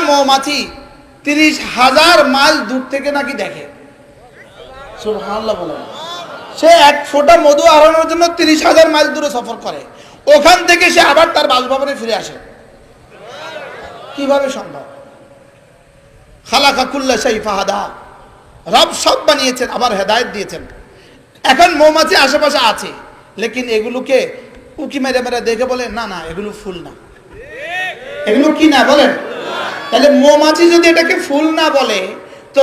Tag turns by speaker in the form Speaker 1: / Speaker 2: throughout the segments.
Speaker 1: মৌমাছি 30,000 মাইল দূর থেকে নাকি দেখে। সুবহানাল্লাহ বলেন। সে এক ফোঁটা মধু আহরণের জন্য 30,000 মাইল দূরে সফর করে, ওখান থেকে সে আবার তার বাসভবনে ফিরে আসে। কিভাবে সম্ভব? খালাকা কুল্লা শাই ফাহাদা, রব সব বানিয়েছেন, আবার হেদায়েত দিয়েছেন। এখন মৌমাছি আশেপাশে আছে, লেকিন এগুলোকে উকি মেরে মেরে দেখে বলে না না এগুলো ফুল না। এগুলো কি না বলেন? তাহলে মৌমাছি যদি এটাকে ফুল না বলে, তো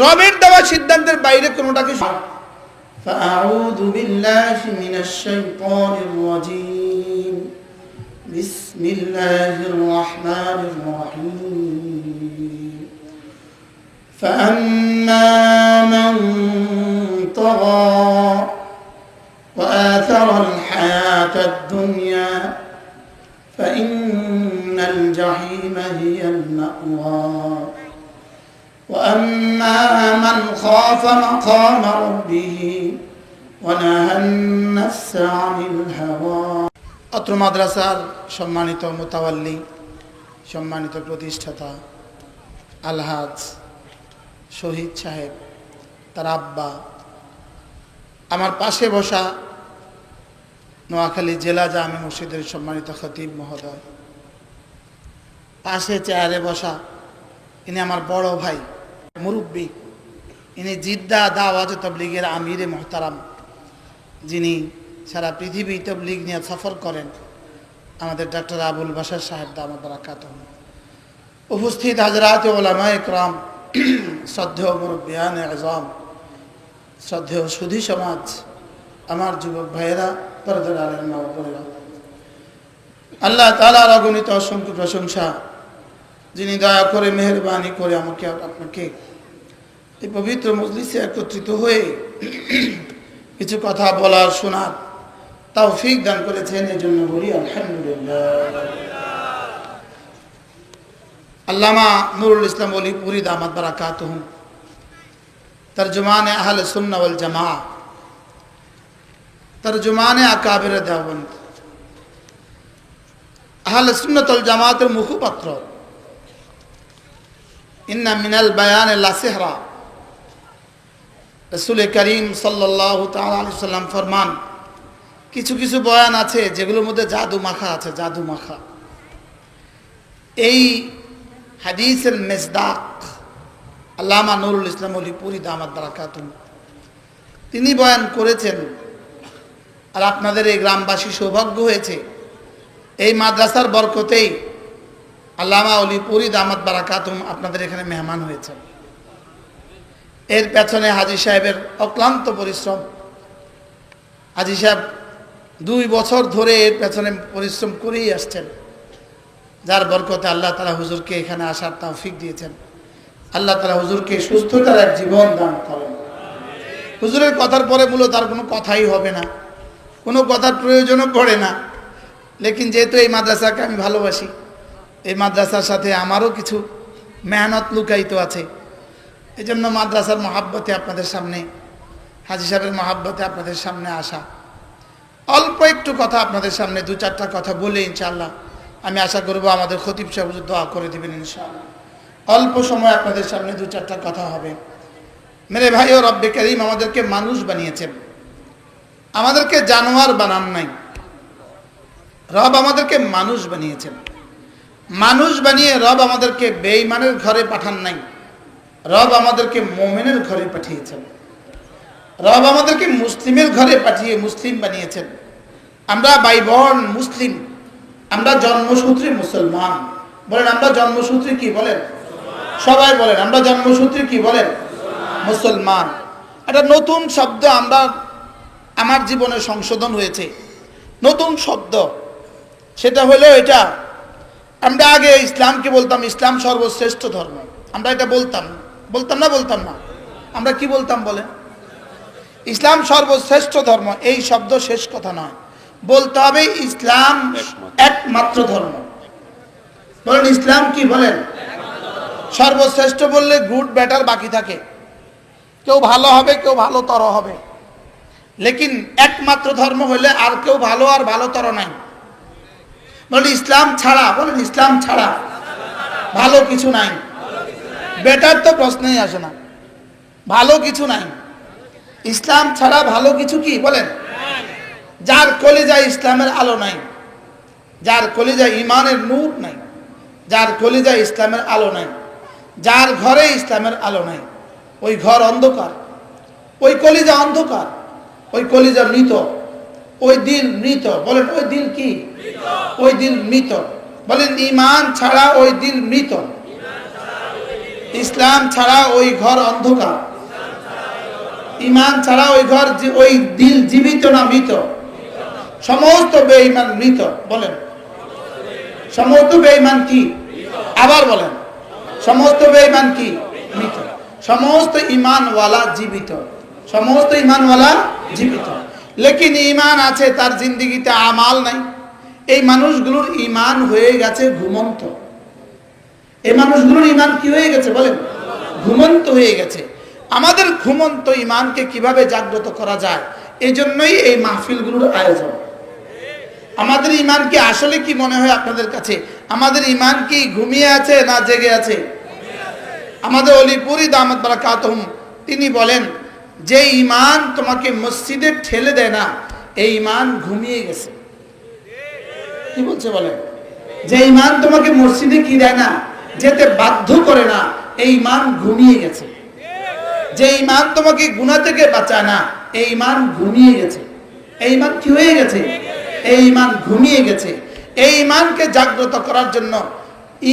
Speaker 1: রবের দেওয়া সিদ্ধান্তের বাইরে কোনোটাকে। ফাআউযু বিল্লাহি মিনাশ শাইতানির রাজীম। বিসমিল্লাহির রাহমানির রাহিম। ফাআম্মা মান তাগা ওয়া আথারাল হায়াতাদ দুনিয়া فإن الجحيم هي المأوى وأما من خاف مقام ربه ونهى النفس عن الهوى। অত্র মাদ্রাসার সম্মানিত মুতাওয়াল্লি, সম্মানিত প্রতিষ্ঠাতা আলহাজ শহীদ সাহেব, তার আব্বা, আমার পাশে বসা নোয়াখালী জেলা জামে মসজিদের সম্মানিত খতিব মহোদয়, পাশে চেয়ারে বসা ইনি আমার বড় ভাই মুরব্বী, ইনি জিদ্দা দাওয়াত তাবলীগের আমিরে মোহতারাম, যিনি সারা পৃথিবী তাবলীগ নিয়ে সফর করেন, আমাদের ডক্টর আবুল বাশার সাহেব দামাত বারাকাতুহু। উপস্থিত হযরত উলামায়ে ইকরাম, শ্রদ্ধেয় মুরব্বিয়ানে আযম, শ্রদ্ধেয় সুধী সমাজ, আমার যুবক ভাইয়েরা, পর্দার আলেম মা ও বোনেরা, আল্লাহ তাআলার অগণিত অসংখ্য প্রশংসা, যিনি দয়া করে মেহেরবানি করে আমাকে আপনাকে এই পবিত্র মজলিসে একত্রিত হয়ে কিছু কথা বলার, শোনার তৌফিক দান করেছেন। এই জন্য বলি আলহামদুলিল্লাহ। আল্লামা নুরুল ইসলাম ওলিপুরি দামাত বারাকাতুহু তরজমানে আহলে সুন্নাহ ওয়াল জামাআহ, তরজমানে আকাবির দেওবন্দ, আহলে সুন্নাত ওয়াল জামাতের মুখপাত্র। ইন্না মিনাল বায়ান লা সিহরা, রাসূল করিম সাল্লাল্লাহু তাআলা আলাইহি ওয়াসাল্লাম ফরমান, কিছু কিছু বয়ান আছে যেগুলোর মধ্যে জাদু মাখা আছে, জাদু মাখা। এই হাদিসের মেজদাক আল্লামা নুরুল ইসলাম ওলিপুরি দামাত বারাকাতুহু তিনি বয়ান করেছেন। আর আপনাদের এই গ্রামবাসী সৌভাগ্য হয়েছে এই মাদ্রাসার বরকতেই আল্লামা ওলিপুরি দামাত বারাকাতুহু আপনাদের এখানে মেহমান হয়েছেন। এর পেছনে হাজী সাহেবের অক্লান্ত পরিশ্রম। হাজী সাহেব 2 বছর ধরে এর পেছনে পরিশ্রম করেই আসছেন, যার বরকতে আল্লাহ তাআলা হুজুরকে এখানে আসার তৌফিক দিয়েছেন। আল্লাহ তাআলা হুজুরকে সুস্থতার এক জীবন দান করেন। হুজুরের কথার পরে মূলত আর কোনো কথাই হবে না, কোনো কথার প্রয়োজনও পড়ে না। লেকিন যেহেতু এই মাদ্রাসাকে আমি ভালোবাসি, এই মাদ্রাসার সাথে আমারও কিছু মেহনত লুকায়িত আছে, এই জন্য মাদ্রাসার মহাব্বতে আপনাদের সামনে, হাজী সাহেবের মহাব্বতে আপনাদের সামনে আসা। অল্প একটু কথা আপনাদের সামনে 2-4টা কথা বলে ইনশাআল্লাহ আমি আশা করব আমাদের খতিব সাহেব হুজুর দোয়া করে দিবেন ইনশাআল্লাহ। অল্প সময় আপনাদের সামনে 2-4টা কথা হবে। মেরে ভাই ও রব্বে করিম আমাদেরকে মানুষ বানিয়েছেন, আমাদেরকে জানোয়ার বানান নাই। রব আমাদেরকে মানুষ বানিয়েছেন। মানুষ বানিয়ে রব আমাদেরকে বেঈমানের ঘরে পাঠান নাই, রব আমাদেরকে মুমিনের ঘরে পাঠিয়েছেন। রব আমাদেরকে মুসলিমের ঘরে পাঠিয়ে মুসলিম বানিয়েছেন। আমরা বাইবর্ন মুসলিম, আমরা জন্মসূত্রে মুসলমান। বলেন আমরা জন্মসূত্রে কি বলেন? সবাই বলেন আমরা জন্মসূত্রে কি বলেন? মুসলমান। একটা নতুন শব্দ আমার জীবনে সংশোধন হয়েছে, নতুন শব্দ। সেটা হলো এটা, আমরা আগে ইসলামকে বলতাম ইসলাম সর্বশ্রেষ্ঠ ধর্ম, আমরা এটা বলতাম না। আমরা কি বলতাম বলেন? ইসলাম সর্বশ্রেষ্ঠ ধর্ম। এই শব্দ শেষ কথা নয়, বলতে হবে ইসলাম একমাত্র ধর্ম। বলেন ইসলাম কি বলেন? সর্বশ্রেষ্ঠ বললে গুড বেটার বাকি থাকে, কেউ ভালো হবে কেউ ভালোতর হবে। লেকিন একমাত্র ধর্ম হলে আর কেউ ভালো আর ভালোতর নাই। বলেন ইসলাম ছাড়া, বলেন ইসলাম ছাড়া, ভালো কিছু নাই। বেটার তো প্রশ্নই আসে না, ভালো কিছু নাই। ইসলাম ছাড়া ভালো কিছু কি বলেন? যার কলিজায় ইসলামের আলো নাই, যার কলিজায় ইমানের নূর নাই, যার কলিজায় ইসলামের আলো নাই, যার ঘরে ইসলামের আলো নাই, ওই ঘর অন্ধকার, ওই কলিজা অন্ধকার, ওই কলিজা মৃত, ওই দিল মৃত। বলেন ওই দিল কি? ওই দিল মৃত। বলেন ইমান ছাড়া ওই দিল মৃত, ইসলাম ছাড়া ওই ঘর অন্ধকার, ইমান ছাড়া ওই ঘর, ওই দিল জীবিত না মৃত? সমস্ত বেঈমান মৃত। বলেন সমস্ত বেঈমান কি? আবার বলেন সমস্ত বেঈমান কি? মৃত। সমস্ত ঈমানওয়ালা জীবিত, সমস্ত ঈমানওয়ালা জীবিত। লেকিন ঈমান আছে, তার জিন্দেগিতে আমাল নাই। এই মানুষগুলোর ঈমান হয়ে গেছে ঘুমন্ত। এই মানুষগুলোর ঈমান কি হয়ে গেছে বলেন? ঘুমন্ত হয়ে গেছে। আমাদের ঘুমন্ত ঈমানকে কিভাবে জাগ্রত করা যায়, এই জন্যই এই মাহফিলগুলোর আয়োজন। আমাদের ঈমান কি আসলে কি মনে হয় আপনাদের কাছে? আমাদের ঈমান কি ঘুমিয়ে আছে না জেগে আছে? আমাদের অলিপুরি দামাত বারাকাতুহুম তিনি বলেন, যে ঈমান তোমাকে মসজিদে ঠেলে দেয় না, এই ঈমান ঘুমিয়ে গেছে। কি বলছে বলেন? যে ঈমান তোমাকে মসজিদে কি দেয় না, যেতে বাধ্য করে না, এই ঈমান ঘুমিয়ে গেছে। যে ঈমান তোমাকে গুনাহ থেকে বাঁচায় না, এই ঈমান ঘুমিয়ে গেছে। এই ঈমান কি হয়ে গেছে? এই ঈমান ঘুমিয়ে গেছে। এই ঈমানকে জাগ্রত করার জন্য,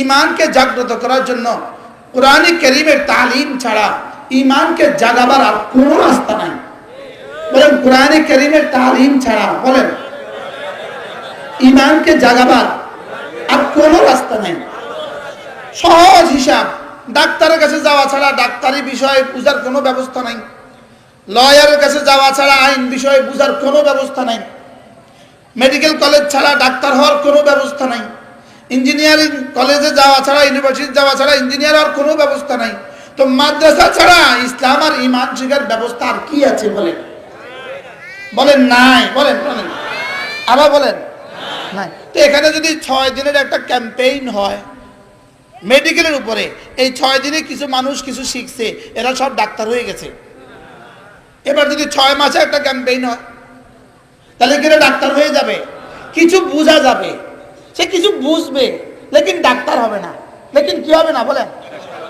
Speaker 1: ঈমানকে জাগ্রত করার জন্য কোরআনে কারীমের তালিম ছাড়া ঈমানকে জাগাবার আর কোনো রাস্তা নাই। বলেন কোরআনে কারীমের তালিম ছাড়া, বলেন ঈমানকে জাগাবার আর কোনো রাস্তা নাই। সহজ হিসাব, ডাক্তারের কাছে যাওয়া ছাড়া ডাক্তারি বিষয়ে বুঝার কোনো ব্যবস্থা নাই, লয়ারের কাছে যাওয়া ছাড়া আইন বিষয়ে বুঝার কোনো ব্যবস্থা নাই, মেডিকেল কলেজ ছাড়া ডাক্তার হওয়ার কোনো ব্যবস্থা নাই, ইঞ্জিনিয়ারিং কলেজে যাওয়া ছাড়া, ইউনিভার্সিটি যাওয়া ছাড়া ইঞ্জিনিয়ার হওয়ার কোনো ব্যবস্থা নাই। তো মাদ্রাসা ছাড়া ইসলাম আর ঈমান শিখার ব্যবস্থা আর কি আছে বলেন? বলেন নাই। বলেন বলেন আবার বলেন নাই। তো এখানে যদি 6 দিনের একটা ক্যাম্পেইন হয় মেডিকেলের উপরে, এই 6 দিনে কিছু মানুষ কিছু শিখছে, এরা সব ডাক্তার হয়ে গেছে। এবার যদি 6 মাসে একটা ক্যাম্পেইন হয়, তাহলে কি ডাক্তার হয়ে যাবে? কিছু বোঝা যাবে, সে কিছু বুঝবে, লেকিন ডাক্তার হবে না। লেকিন কি হবে না বলেন?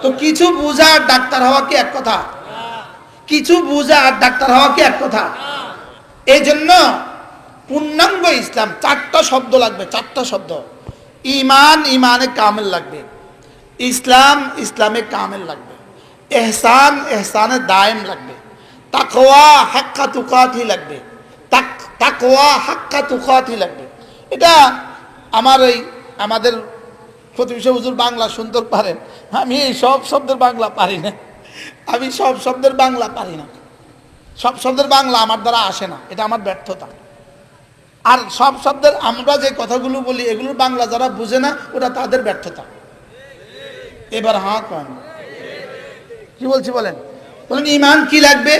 Speaker 1: তো কিছু বোঝা আর ডাক্তার হওয়া কি এক কথা? কিছু বোঝা আর ডাক্তার হওয়া কি এক কথা? এই জন্য পূর্ণাঙ্গ ইসলাম 4টা শব্দ লাগবে, 4টা শব্দ। ঈমান ঈমানে কামেল লাগবে, ইসলাম ইসলামে কামেল লাগবে, ইহসান ইহসানে দায়েম লাগবে, তাকওয়া হাক্কা তুকাতি লাগবে, তাকওয়া হাক্কা তুকাতি লাগবে। এটা আমাদের প্রতিবেশী হুজুর বাংলা সুন্দর পারেন, আমি এই সব শব্দের বাংলা পারি না। আমি সব শব্দের বাংলা পারি না, সব শব্দের বাংলা আমার দ্বারা আসে না, এটা আমার ব্যর্থতা। আর সব শব্দের আমরা যে কথাগুলো বলি এগুলোর বাংলা যারা বুঝে না, ওটা তাদের ব্যর্থতা। এবার হ্যাঁ কেন কি বলছি বলেন? বলেন ঈমান কি লাগবে?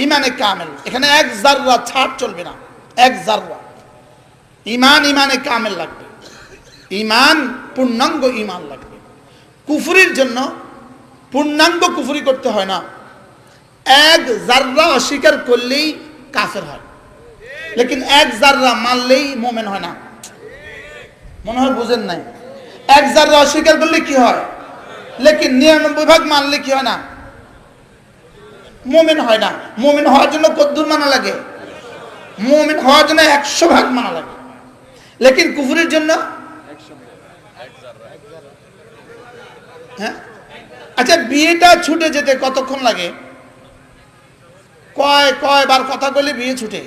Speaker 1: ঈমানে কামেল। এখানে এক জাররা ছাড় চলবে না, এক জাররা। ঈমান ঈমানে কামেল লাগবে, ঈমান পূর্ণাঙ্গ ঈমান লাগবে। কুফরির জন্য পূর্ণাঙ্গ কুফরি করতে হয় না, এক জাররা অস্বীকার করলেই কাফের হয়, লেকিন এক জাররা মানলেই মোমেন হয় না। মনে হয় বুঝেন নাই? এক জাররা অস্বীকার করলে কি হয়, লেকিন 99 ভাগ মানলে কি হয় না, মোমেন হয় না। মোমেন হওয়ার জন্য কদ্দুর মানা লাগে? মোমেন হওয়ার জন্য 100 ভাগ মানা লাগে, লেকিন কুফরির জন্য হ্যাঁ। আচ্ছা বিয়েটা ছুটে যেতে কতক্ষণ লাগে? কয়বার কথা বলে বিয়ে ছুটে?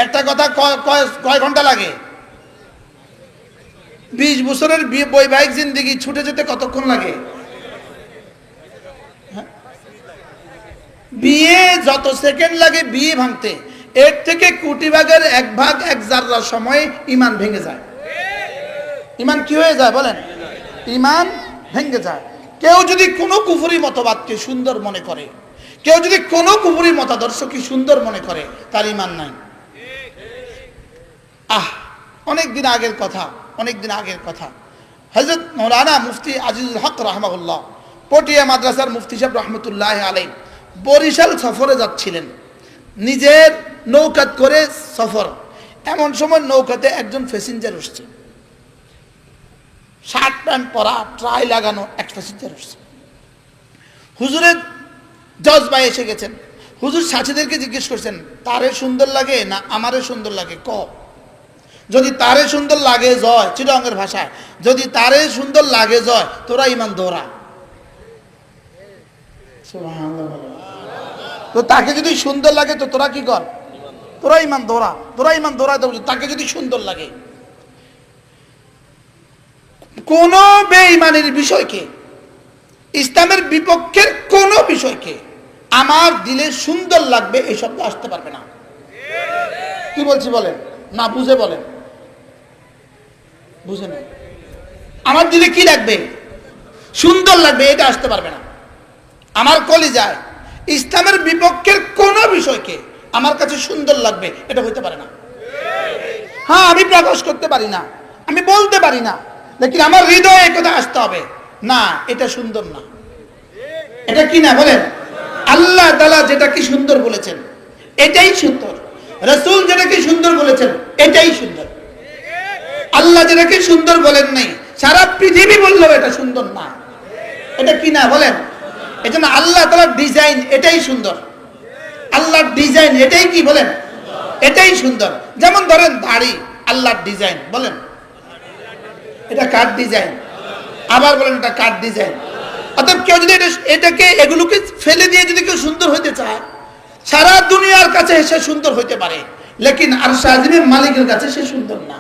Speaker 1: একটা কথা কয় ঘন্টা লাগে? 20 বছরের বৈবাহিক জিন্দেগি ছুটে যেতে কতক্ষণ লাগে? বিয়ে যত সেকেন্ড লাগে বিয়ে ভাঙতে, এর থেকে কোটি ভাগের 1 ভাগ 1 জাররা সময় ঈমান ভেঙে যায়। ঈমান কি হয়ে যায় বলেন? ঈমান ভেঙে যায়। কেউ যদি কোনো কুফরি মতবাদকে সুন্দর মনে করে, কেউ যদি কোনো কুফরি মতাদর্শকে সুন্দর মনে করে, তার ঈমান নাই। অনেক দিন আগের কথা, হযরত মাওলানা মুফতি আজিজুল হক রাহমাহুল্লাহ পটিয়া মাদ্রাসার মুফতি সাহেব রহমতুল্লাহ আলাইহি বরিশাল সফরে যাচ্ছিলেন, নিজের নৌকাত করে সফর। এমন সময় নৌকাতে একজন প্যাসেঞ্জার উঠছে, শার্ট প্যান্ট পরা, ট্রাই লাগানো এক প্যাসেঞ্জার উঠছে। হুজুরের জজ ভাই এসে গেছেন। হুজুর সাথীদেরকে জিজ্ঞেস করছেন, তারে সুন্দর লাগে না আমারে সুন্দর লাগে? যদি তারে সুন্দর লাগে জয়, চিটাঙ্গের ভাষায়, যদি তারে সুন্দর লাগে জয়, তোরা ইমান দৌড়া। তো তাকে যদি সুন্দর লাগে তো তোরা কি কর? তোরা ইমান দৌড়া, তোরা ইমান দৌড়া। তাকে যদি সুন্দর লাগে, কোন বেঈমানের বিষয়কে, ইসলামের বিপক্ষের কোন বিষয়কে আমার দিলে সুন্দর লাগবে এই শব্দ আসতে পারবে না। কি বলছি বলেন না, বুঝে বলেন, বুঝে না। আমার দিলে কি লাগবে? সুন্দর লাগবে, এটা আসতে পারবে না। আমার কলিজায় ইসলামের বিপক্ষের কোন বিষয়কে আমার কাছে সুন্দর লাগবে এটা হইতে পারে না। হ্যাঁ, আমি প্রকাশ করতে পারি না, আমি বলতে পারি না, লেকিন আমার হৃদয়ে কথা আসতে হবে, না এটা সুন্দর না। এটা কি না বলেন? আল্লাহ তাআলা যেটাকে সুন্দর বলেছেন এটাই সুন্দর, রাসূল যেটাকে সুন্দর বলেছেন এটাই সুন্দর। আল্লাহ যেটাকে সুন্দর বলেন নাই, সারা পৃথিবী বললেও এটা সুন্দর না। এটা কি না বলেন? এজন্য আল্লাহ তাআলার ডিজাইন এটাই সুন্দর, আল্লাহর ডিজাইন এটাই কি বলেন? এটাই সুন্দর। যেমন ধরেন দাড়ি, আল্লাহর ডিজাইন, বলেন এটা কার ডিজাইন? আবার বলেন এটা কার ডিজাইন? অতএব কেউ যদি এটাকে এগুলোকে ফেলে দিয়ে যদি কেউ সুন্দর হইতে চায়, সারা দুনিয়ার কাছে সে সুন্দর হইতে পারে, লেকিন আরশ আজিমের মালিকের কাছে সে সুন্দর না।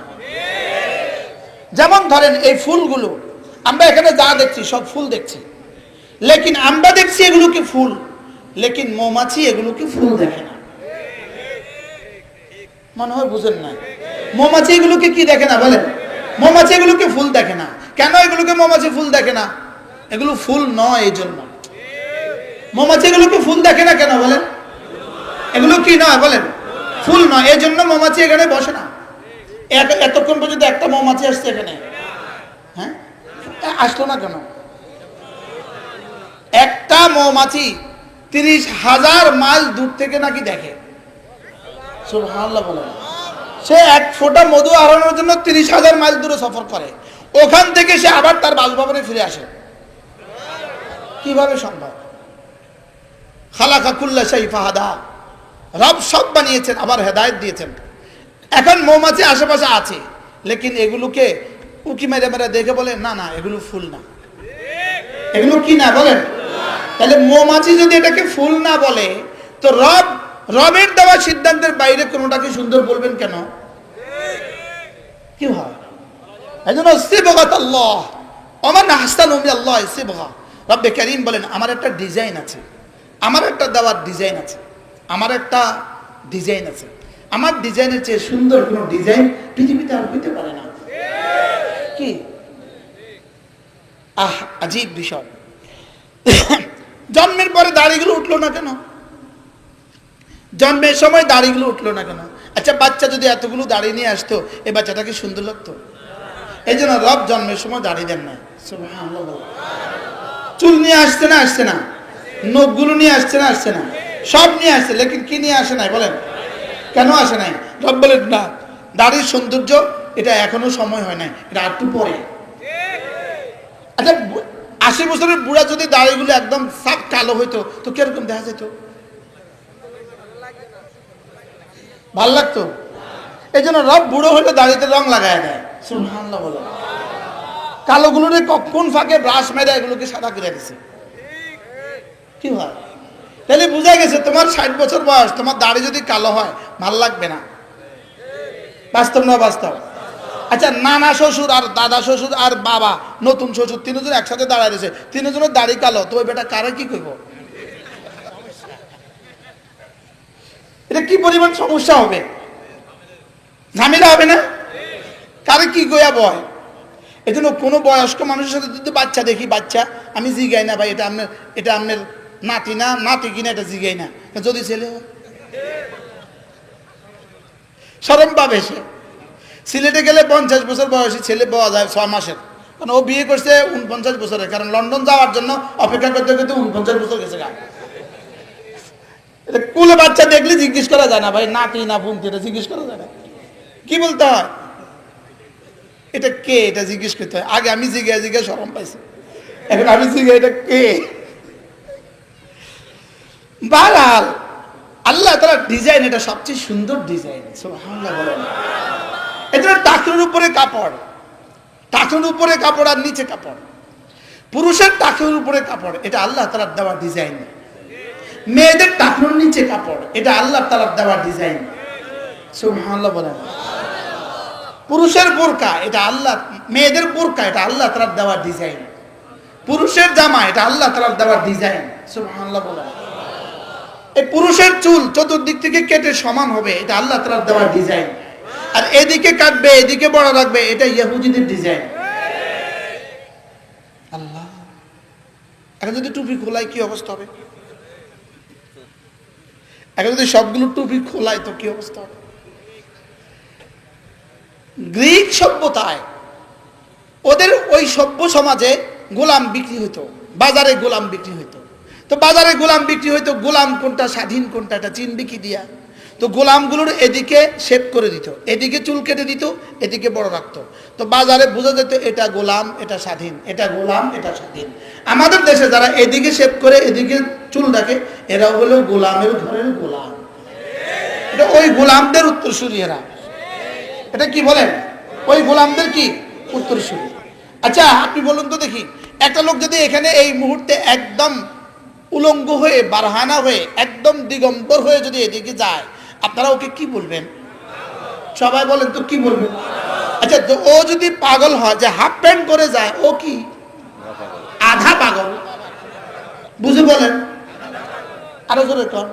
Speaker 1: যেমন ধরেন এই ফুলগুলো, আমরা এখানে যা দেখছি সব ফুল দেখছি, লেকিন আমরা দেখছি এগুলোকে ফুল, লেকিন মৌমাছি এগুলোকে ফুল দেখে না। মনে হয় বুঝেন না? মৌমাছি এগুলোকে কি দেখে না বলেন? মৌমাছি এগুলোকে ফুল দেখে না। কেন এগুলোকে মৌমাছি ফুল দেখে না? এগুলো ফুল নয়, এই জন্য মৌমাছি এগুলোকে ফুল দেখে না। কেন বলেন? এগুলো কি নয় বলেন? ফুল নয়, এই জন্য মৌমাছি এখানে বসে না। এতক্ষণ পর্যন্ত একটা মৌমাছি আসছে এখানে, হ্যাঁ আসলো না কেন? একটা মৌমাছি 30,000 মাইল দূর থেকে নাকি দেখে। সুবহানাল্লাহ বলেন। সে এক ফোঁটা মধু আহরণের জন্য 30,000 মাইল দূরে সফর করে, ওখান থেকে সে আবার তার বাসভবনে ফিরে আসে। কিভাবে সম্ভব? খালাকা কুল্লা শাই ফাহাদা, রব সব বানিয়েছেন, আবার হেদায়েত দিয়েছেন। এখন মৌমাছি আশেপাশে আছে, লেকিন এগুলোকে উকি মেরে মেরে দেখে বলে না না এগুলো ফুল না। এগুলো কি না বলেন? তাহলে মৌমাছি যদি এটাকে ফুল না বলে, তো রবের দেওয়া সিদ্ধান্তের বাইরে কোনোটাকে সুন্দর বলবেন কেন? কি হয়? এজন্য সিবগাত আল্লাহ, ওমান আহসানু মিনাল্লাহি সিবগা। রব্বে কারীম বলেন আমার একটা ডিজাইন আছে, আমার একটা দেওয়ার ডিজাইন আছে, আমার একটা ডিজাইন আছে। আমার ডিজাইনের চেয়ে সুন্দর কোনো ডিজাইন পৃথিবীতে আর হইতে পারে না। কি আজীব বিষয়। জন্মের পরে দাড়িগুলো উঠলো না কেন? জন্মের সময় দাড়িগুলো উঠলো না কেন? আচ্ছা, বাচ্চা যদি এতগুলো দাড়ি নিয়ে আসতো, এই বাচ্চাটাকে সুন্দর লাগতো? এই জন্য রব জন্মের সময় দাড়ি দেন না। সুবহানাল্লাহ। চুল নিয়ে আসছে না? আসছে না? নখগুলো নিয়ে আসছে না? আসছে না? সব নিয়ে আসছে, লেকিন কি নিয়ে আসে নাই বলেন? কেন আসে নাই? রব বলেন না, দাড়ির সৌন্দর্য এটা এখনো সময় হয় নাই, এটা একটু পরে। আচ্ছা, 80 বছরের বুড়া যদি দাড়িগুলো একদম সাফ কালো হইতো তো কিরকম দেখা যেত? ভাল লাগতো? এই জন্য রব বুড়ো হইলে দাড়িতে রং লাগায় দেয়। সুবহানাল্লাহ বলে। কালোগুলোরে কোন ফাঁকে ব্রাশ মেরে এগুলোকে সাদা করে দিছে। কি হয়? তাহলে বুঝা গেছে তোমার 60 বছর বয়স, তোমার দাড়ি যদি কালো হয় ভাল লাগবে না। বাস্তব না বাস্তব? আচ্ছা, নানা শ্বশুর আর দাদা শ্বশুর আর বাবা নতুন শ্বশুর তিনজন একসাথে দাঁড়ায় রয়েছে, তিনজনের দাড়ি কালো, তো ওই বেটা কারে কি করব? এটা কি পরিমাণ সমস্যা হবে, ঝামেলা হবে না? কারে কি গয়া বয়? এই জন্য কোনো বয়স্ক মানুষের সাথে যদি বাচ্চা দেখি, বাচ্চা আমি জিগাই না ভাই এটা আপনার নাতি না নাতি কিনা, এটা জিগাই না। যদি ছেলে হয় শরম পাবে সে। সিলেটে গেলে 50 বছর বয়সী ছেলে পাওয়া যায় 6 মাসের, কারণ ও বিয়ে করছে 49 বছরে, কারণ লন্ডন যাওয়ার জন্য অপেক্ষা করতে করতে 49 বছর গেছে গা। এটা কুলে বাচ্চা দেখলে জিজ্ঞেস করা যায় না ভাই নাতি না ফুমতি, এটা জিজ্ঞেস করা যায় না, কি বলতে হয় এটা কে, এটা জিজ্ঞেস করতে হয়। আগে আমি জিজ্ঞাসা শরম পাইছি, এখন আমি জিজ্ঞাসা এটা কে। বালাল আল্লাহ তাআলা ডিজাইন, এটা সবচেয়ে সুন্দর ডিজাইন, সুবহানাল্লাহ বলেন। এটা টাকনুর উপরে কাপড়, টাকনুর উপরে কাপড় আর নিচে কাপড়, পুরুষের টাকনুর উপরে কাপড়, এটা আল্লাহ তাআলার দেওয়া ডিজাইন। মেয়েদের টাকনুর নিচে কাপড়, এটা আল্লাহ তাআলার দেওয়া ডিজাইন, সুবহানাল্লাহ বলেন। পুরুষের বোরকা, এটা আল্লাহ, মেয়েদের বোরকা, এটা আল্লাহ তাআলার দেওয়া ডিজাইন। পুরুষের জামা, এটা আল্লাহ তাআলার দেওয়া ডিজাইন, সুবহানাল্লাহ বলেন। এই পুরুষের চুল চতুর্দিক থেকে কেটে সমান হবে, এটা আল্লাহ তাআলার দেওয়া ডিজাইন। আর এদিকে কাটবে এদিকে বড় রাখবে, এটা ইহুদিদের ডিজাইন। আল্লাহ, এখন যদি টুপি খোলাই কি অবস্থা হবে? এখন যদি সবগুলো টুপি খোলাই তো কি অবস্থা হবে? গ্রিক সভ্যতায় ওদের ওই সভ্য সমাজে গোলাম বিক্রি হইতো, বাজারে গোলাম বিক্রি হইতো। তো বাজারে গোলাম বিক্রি হইতো, গোলাম কোনটা স্বাধীন কোনটা এটা চিনবে কি দিয়া? তো গোলামগুলোর এদিকে শেপ করে দিত, এদিকে চুল কেটে দিত, এদিকে বড় রাখতো। তো বাজারে বোঝা যেত এটা গোলাম এটা স্বাধীন, এটা গোলাম এটা স্বাধীন। আমাদের দেশে যারা এদিকে শেপ করে এদিকে চুল রাখে, এরা হলো গোলামের ঘরের গোলাম, এটা ওই গোলামদের উত্তরসূরি এরা। এটা কি বলেন? ওই গোলামদের কি উত্তরসূরি। আচ্ছা আপনি বলুন তো দেখি, একটা লোক যদি এখানে এই মুহূর্তে একদম উলঙ্গ হয়ে বারহানা হয়ে একদম দিগম্বর হয়ে যদি এদিকে যায়, আপনারা ওকে কি বলবেন? সবাই বলেন তো কি বলবেন? আচ্ছা তো ও যদি পাগল হয় যে হাফ প্যান্ট করে যায়, ও কি আধা পাগল? বুঝে বলেন, আরো জোরে কর,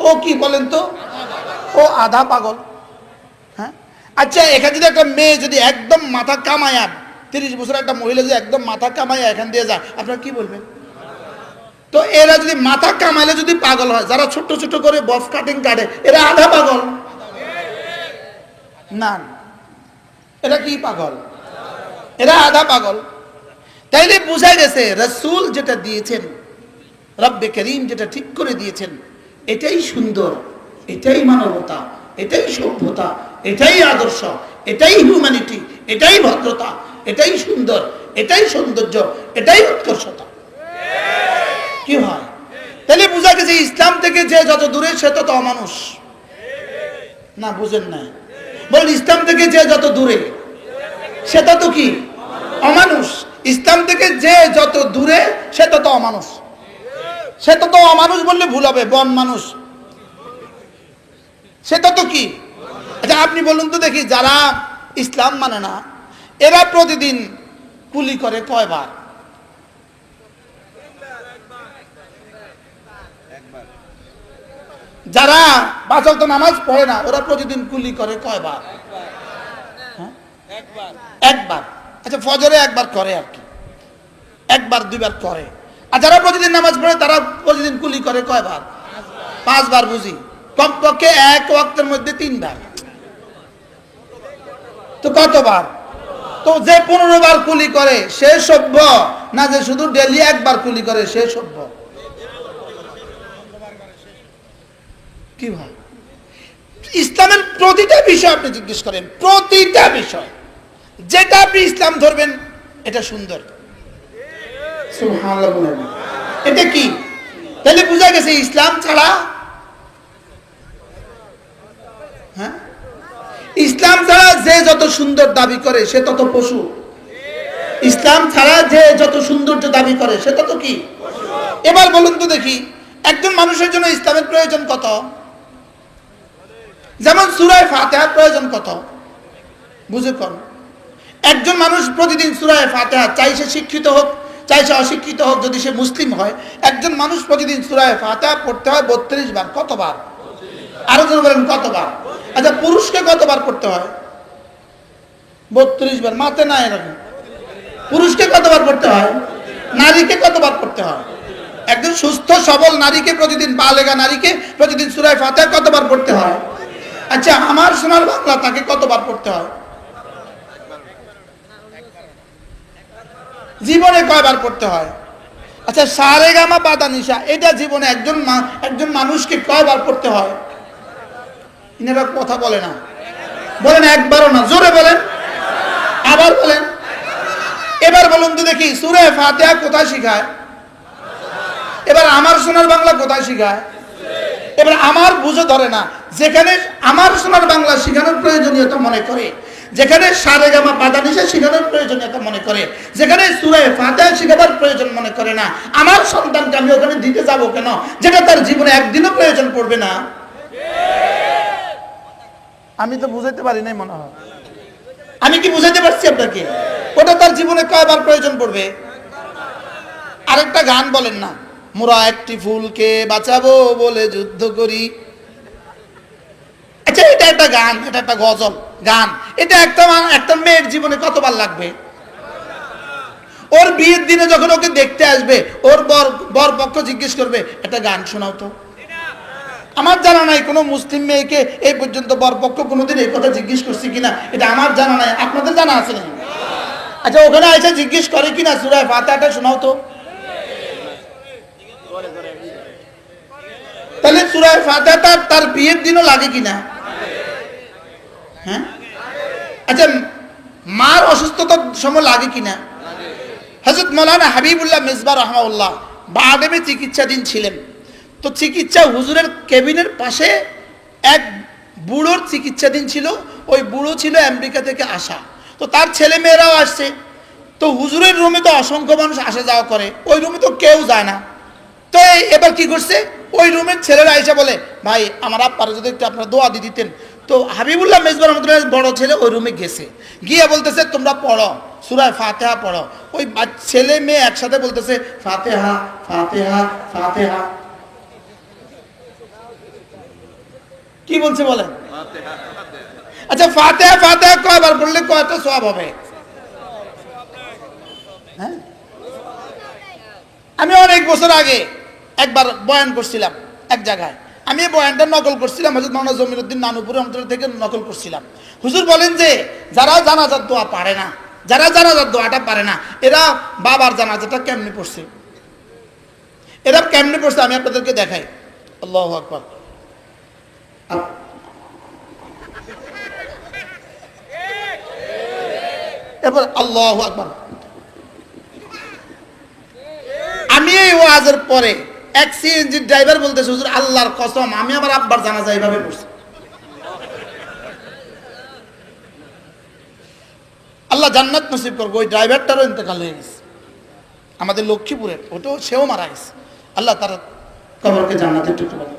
Speaker 1: ও কি বলেন তো? ও আধা পাগল। হ্যাঁ, আচ্ছা এখানে যদি একটা মেয়ে যদি একদম মাথা কামায়া, 30 বছর একটা মহিলা যদি একদম মাথা কামায়া এখান দিয়ে যায়, আপনারা কি বলবেন? তো এরা যদি মাথা কামাইলে যদি পাগল হয়, যারা ছোট ছোট করে বফ কাটিং কাটে, এরা আধা পাগল না, এরা কি পাগল? এরা আধা পাগল। তাইলে বোঝা গেছে রাসূল যেটা দিয়েছেন, রব্বে করিম যেটা ঠিক করে দিয়েছেন, এটাই সুন্দর, এটাই মানবতা, এটাই সভ্যতা, এটাই আদর্শ, এটাই হিউম্যানিটি, এটাই ভদ্রতা, এটাই সুন্দর, এটাই সৌন্দর্য, এটাই উৎকর্ষতা। কি হয়? তাহলে বোঝা গেছে ইসলাম থেকে যে যত দূরে সে তত অমানুষ। না বুঝেন না? বলেন ইসলাম থেকে যে যত দূরে সে তত কি অমানুষ। ইসলাম থেকে যে যত দূরে সে তত অমানুষ। সে তত অমানুষ বললে ভুল হবে, বন মানুষ। সে তত কি? আচ্ছা আপনি বলুন তো দেখি, যারা ইসলাম মানে না, এরা প্রতিদিন কুলি করে কয়বার? যারা 5 ওয়াক্ত নামাজ পড়ে না, ওরা প্রতিদিন কুলি করে কয়বার? একবার। আচ্ছা ফজরে একবার করে আর কি, একবার দুইবার করে। আর যারা প্রতিদিন নামাজ পড়ে তারা প্রতিদিন কুলি করে কয়বার? 5 বার। বুঝি কমপক্ষে এক ওয়াক্তের মধ্যে 3 বার, তো কতবার? তো যে 15 বার কুলি করে সে সভ্য না, যে শুধু ডেলি একবার কুলি করে সে সভ্য? কি ভাই? ইসলামের প্রতিটা বিষয় আপনি জিজ্ঞেস করেন, প্রতিটা বিষয় যেটা আপনি ইসলাম ধরবেন এটা সুন্দর। সুবহানাল্লাহ বলেন, এটা কি? তাহলে বোঝা গেছে ইসলাম ছাড়া, হ্যাঁ, ইসলাম ছাড়া যে যত সুন্দর দাবি করে সে তত পশু। ইসলাম ছাড়া যে যত সৌন্দর্য দাবি করে সে তত কি? এবার বলুন তো দেখি, একজন মানুষের জন্য ইসলামের প্রয়োজন কত? যেমন সূরা ফাতিহার প্রয়োজন কত? বুঝে কোন? একজন মানুষ প্রতিদিন সূরা ফাতিহা, চাই সে শিক্ষিত হোক চাই সে অশিক্ষিত হোক, যদি সে মুসলিম হয়, একজন মানুষ প্রতিদিন সূরা ফাতিহা পড়তে হয় 32 বার। কতবার? আরো জন বলেন কতবার? আচ্ছা পুরুষকে কতবার পড়তে হয়? 32 বার। মাতে না এরকম। পুরুষকে কতবার পড়তে হয়? নারীকে কতবার পড়তে হয়? একজন সুস্থ সবল নারীকে প্রতিদিন, বালেগা নারীকে প্রতিদিন সূরা ফাতিহা কতবার পড়তে হয়? আচ্ছা আমার সোনার বাংলা তাকে কতবার পড়তে হয়? জীবনে কয়বার পড়তে হয়? আচ্ছা, সারেগামা পাদানিসা এটা জীবনে একজন মানুষকে কয়বার পড়তে হয়? ইনারা কথা বলে না, বলেন একবারও না, জোরে বলেন, আবার বলেন, এবার বলুন তো দেখি সূরা ফাতিহা কোথায় শিখায়? এবার আমার সোনার বাংলা কোথায় শিখায়? এবার আমার বুঝে ধরে না, যেখানে আমার সোনার বাংলা শেখানোর প্রয়োজনীয়তা মনে করে, যেখানে সারেগামা পাদানিসা শেখানোর প্রয়োজনীয়তা মনে করে, যেখানে সূরা ফাতিহা শেখাবার প্রয়োজন মনে করে না, আমার সন্তানকে আমি ওখানে দিতে যাব কেন, যেটা তার জীবনে একদিনও প্রয়োজন পড়বে না? আমি তো বুঝাইতে পারি নাই মনে হয়। আমি কি বুঝাইতে পারছি আপনাকে? ওটা তার জীবনে কয়বার প্রয়োজন পড়বে? আরেকটা গান বলেন না, মোরা একটি ফুলকে বাঁচাবো বলে যুদ্ধ করি। আচ্ছা, এটা একটা গান, এটা একটা গজল গান, এটা একটা মেয়ের জীবনে কতবার লাগবে? ওর বিয়ের দিনে যখন ওকে দেখতে আসবে, ওর বর পক্ষ জিজ্ঞেস করবে একটা গান শোনাও তো। আমার জানা নাই কোনো মুসলিম মেয়েকে এই পর্যন্ত বরপক্ষ কোনোদিন এই কথা জিজ্ঞেস করছি কিনা, এটা আমার জানা নাই। আপনাদের জানা আছে না? আচ্ছা, ওখানে এসে জিজ্ঞেস করে কিনা সূরা ফাতিহাটা শোনাও তো। তাহলে সূরা ফাতিহাটা তার বিয়ের দিনও লাগে কিনা? হ্যাঁ, আচ্ছা, মার অসুস্থতার সময় লাগে কিনা? হযরত মাওলানা হাবিবুল্লাহ মিসবাহ রাহমাহুল্লাহ বাগদাদে চিকিৎসাধীন ছিলেন। তো চিকিৎসা হুজুরের কেবিনের পাশে এক বুড়োর চিকিৎসাধীন ছিল। ওই বুড়ো ছিল আমেরিকা থেকে আসা, তো তার ছেলে মেয়েরাও আসছে। তো হুজুরের রুমে তো অসংখ্য মানুষ আসা যাওয়া করে, ওই রুমে তো কেউ যায় না। তো এবার কি করছে, ওই রুমের ছেলেরা এসে বলে, ভাই আমার আব্বারে যদি একটু আপনারা দোয়া দিয়ে দিতেন। তো হাবিবুল্লাহ মিসবাহ রহমাতুল্লাহ বড় ছেলে ওই রুমে গেছে, গিয়ে বলতেছে তোমরা পড়ো, সূরা ফাতিহা পড়ো। ওই ছেলে মেয়ে একসাথে বলতেছে ফাতিহা ফাতিহা ফাতিহা। কি বলছে বলেন? আচ্ছা, ফাতিহা ফাতিহা কয়বার পড়লে কয়টা সওয়াব হবে? হ্যাঁ, আমি অনেক বছর আগে একবার বয়ান করছিলাম এক জায়গায়, আমি এই বয়ানটা নকল করছিলাম, হযরত মাওলানা জমিরউদ্দিন নানুপুর রহমাতুল্লাহ থেকে নকল করছিলাম। হুজুর বলেন যে যারা জানাজার দোয়া পারে না, যারা জানাজার দোয়াটা পারে না, এরা বাবার জানাজাটা কেমনে পড়ছে, এরা কেমনে পড়ছে আমি আপনাদেরকে দেখাই। আল্লাহু আকবার। এরপর আল্লাহু আকবার। আমি এই ওয়াজের পরে এক সিএনজি ড্রাইভার বলতেছে, হুজুর আল্লাহর কসম আমি আমার আব্বার জানাজা এইভাবে পড়ছি। আল্লাহ জান্নাত নসিব করবো। ওই ড্রাইভারটারও ইন্তেকাল হয়ে গেছে, আমাদের লক্ষ্মীপুরের, ওটাও সেও মারা গেছে। আল্লাহ তার কবরকে জান্নাতের টুকরো বানাবে।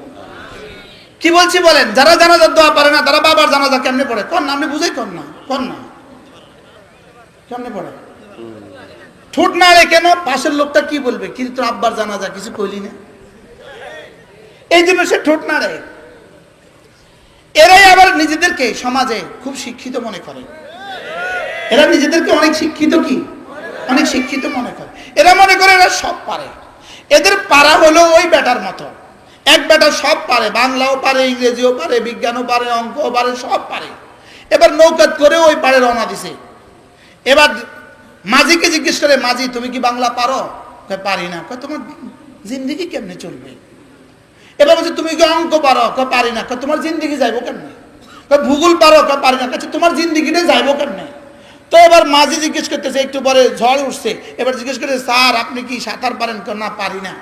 Speaker 1: কি বলছি বলেন? যারা জানাজার দোয়া পারে না, তারা বাবার জানাজা কেমনে পড়ে? কর না, আমি বুঝাই, কর না, কর না, কেমনে পড়ে? ঠোঁট নাড়ে কেন? পাশের লোকটা কি বলবে, কিন্তু তোর আব্বার জানাজা কিছু কইলি না, এই জন্য সে ঠোঁট নাড়ে। এরাই আবার নিজেদেরকে সমাজে খুব শিক্ষিত মনে করে, এরা নিজেদেরকে অনেক শিক্ষিত, কি অনেক শিক্ষিত মনে করে। এরা মনে করে এরা সব পারে, এদের পারা হলো ওই বেটার মতো। এক বেটা সব পারে, বাংলাও পারে, ইংরেজিও পারে, বিজ্ঞানও পারে, অঙ্কও পারে, সব পারে। এবার নৌকাত করে ওই পারে রওনা দিছে। এবার মাঝিকে জিজ্ঞেস করে, মাঝি তুমি কি বাংলা পারো? পারি না। তোমার জিন্দিগি কেমনে চলবে? এবার বলছে তুমি কি অঙ্ক পারো? পারি না। তোমার জিন্দিগি যাইবো কেমনে? ভূগোল পারো? পারি না। তোমার জিন্দিগিটা যাইবো কেমনে? তো এবার মাঝি জিজ্ঞেস করতেছে, একটু পরে ঝড় উঠছে, এবার জিজ্ঞেস করে, স্যার আপনি কি সাঁতার পারেন? না, পারি না।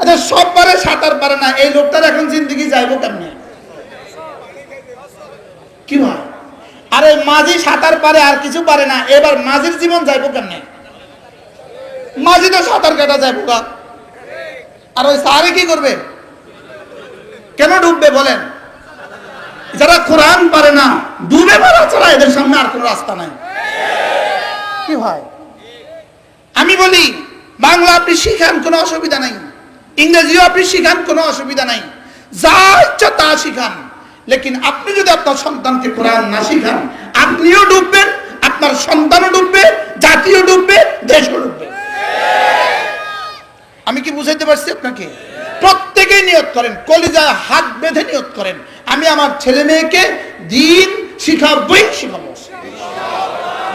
Speaker 1: আচ্ছা, সব পারে, সাঁতার পারে না, এই লোকটার এখন জিন্দিগি যাইবো কেমনে? কি হয়? আরে মাঝি সাঁতার পারে আর কিছু পারে না, এবার মাঝির জীবন যাইবো কেমনে? মাঝি তো সাঁতার কাটা যাইবো গা, আর ওই স্যারে কি করবে? কেন ডুববে বলেন? যারা কোরআন পারে না, ডুবে মারা ছাড়া এদের সামনে আর কোনো রাস্তা নাই। কি হয়? আমি বলি, বাংলা আপনি শিখান, কোনো অসুবিধা নাই, ইংরেজিও আপনি শিখান, কোনো অসুবিধা নাই, যা ইচ্ছা তা শিখান। লেকিন আপনি যদি আপনার সন্তানকে কোরআন না শিখান, আপনিও ডুববেন, আপনার সন্তানও ডুববে, জাতিও ডুববে, দেশও ডুববে। আমি কি বুঝাইতে পারছি আপনাকে? প্রত্যেকেই নিয়ত করেন, কলিজায় হাত বেঁধে নিয়ত করেন, আমি আমার ছেলে মেয়েকে দিন শিখাবই শিখাবো।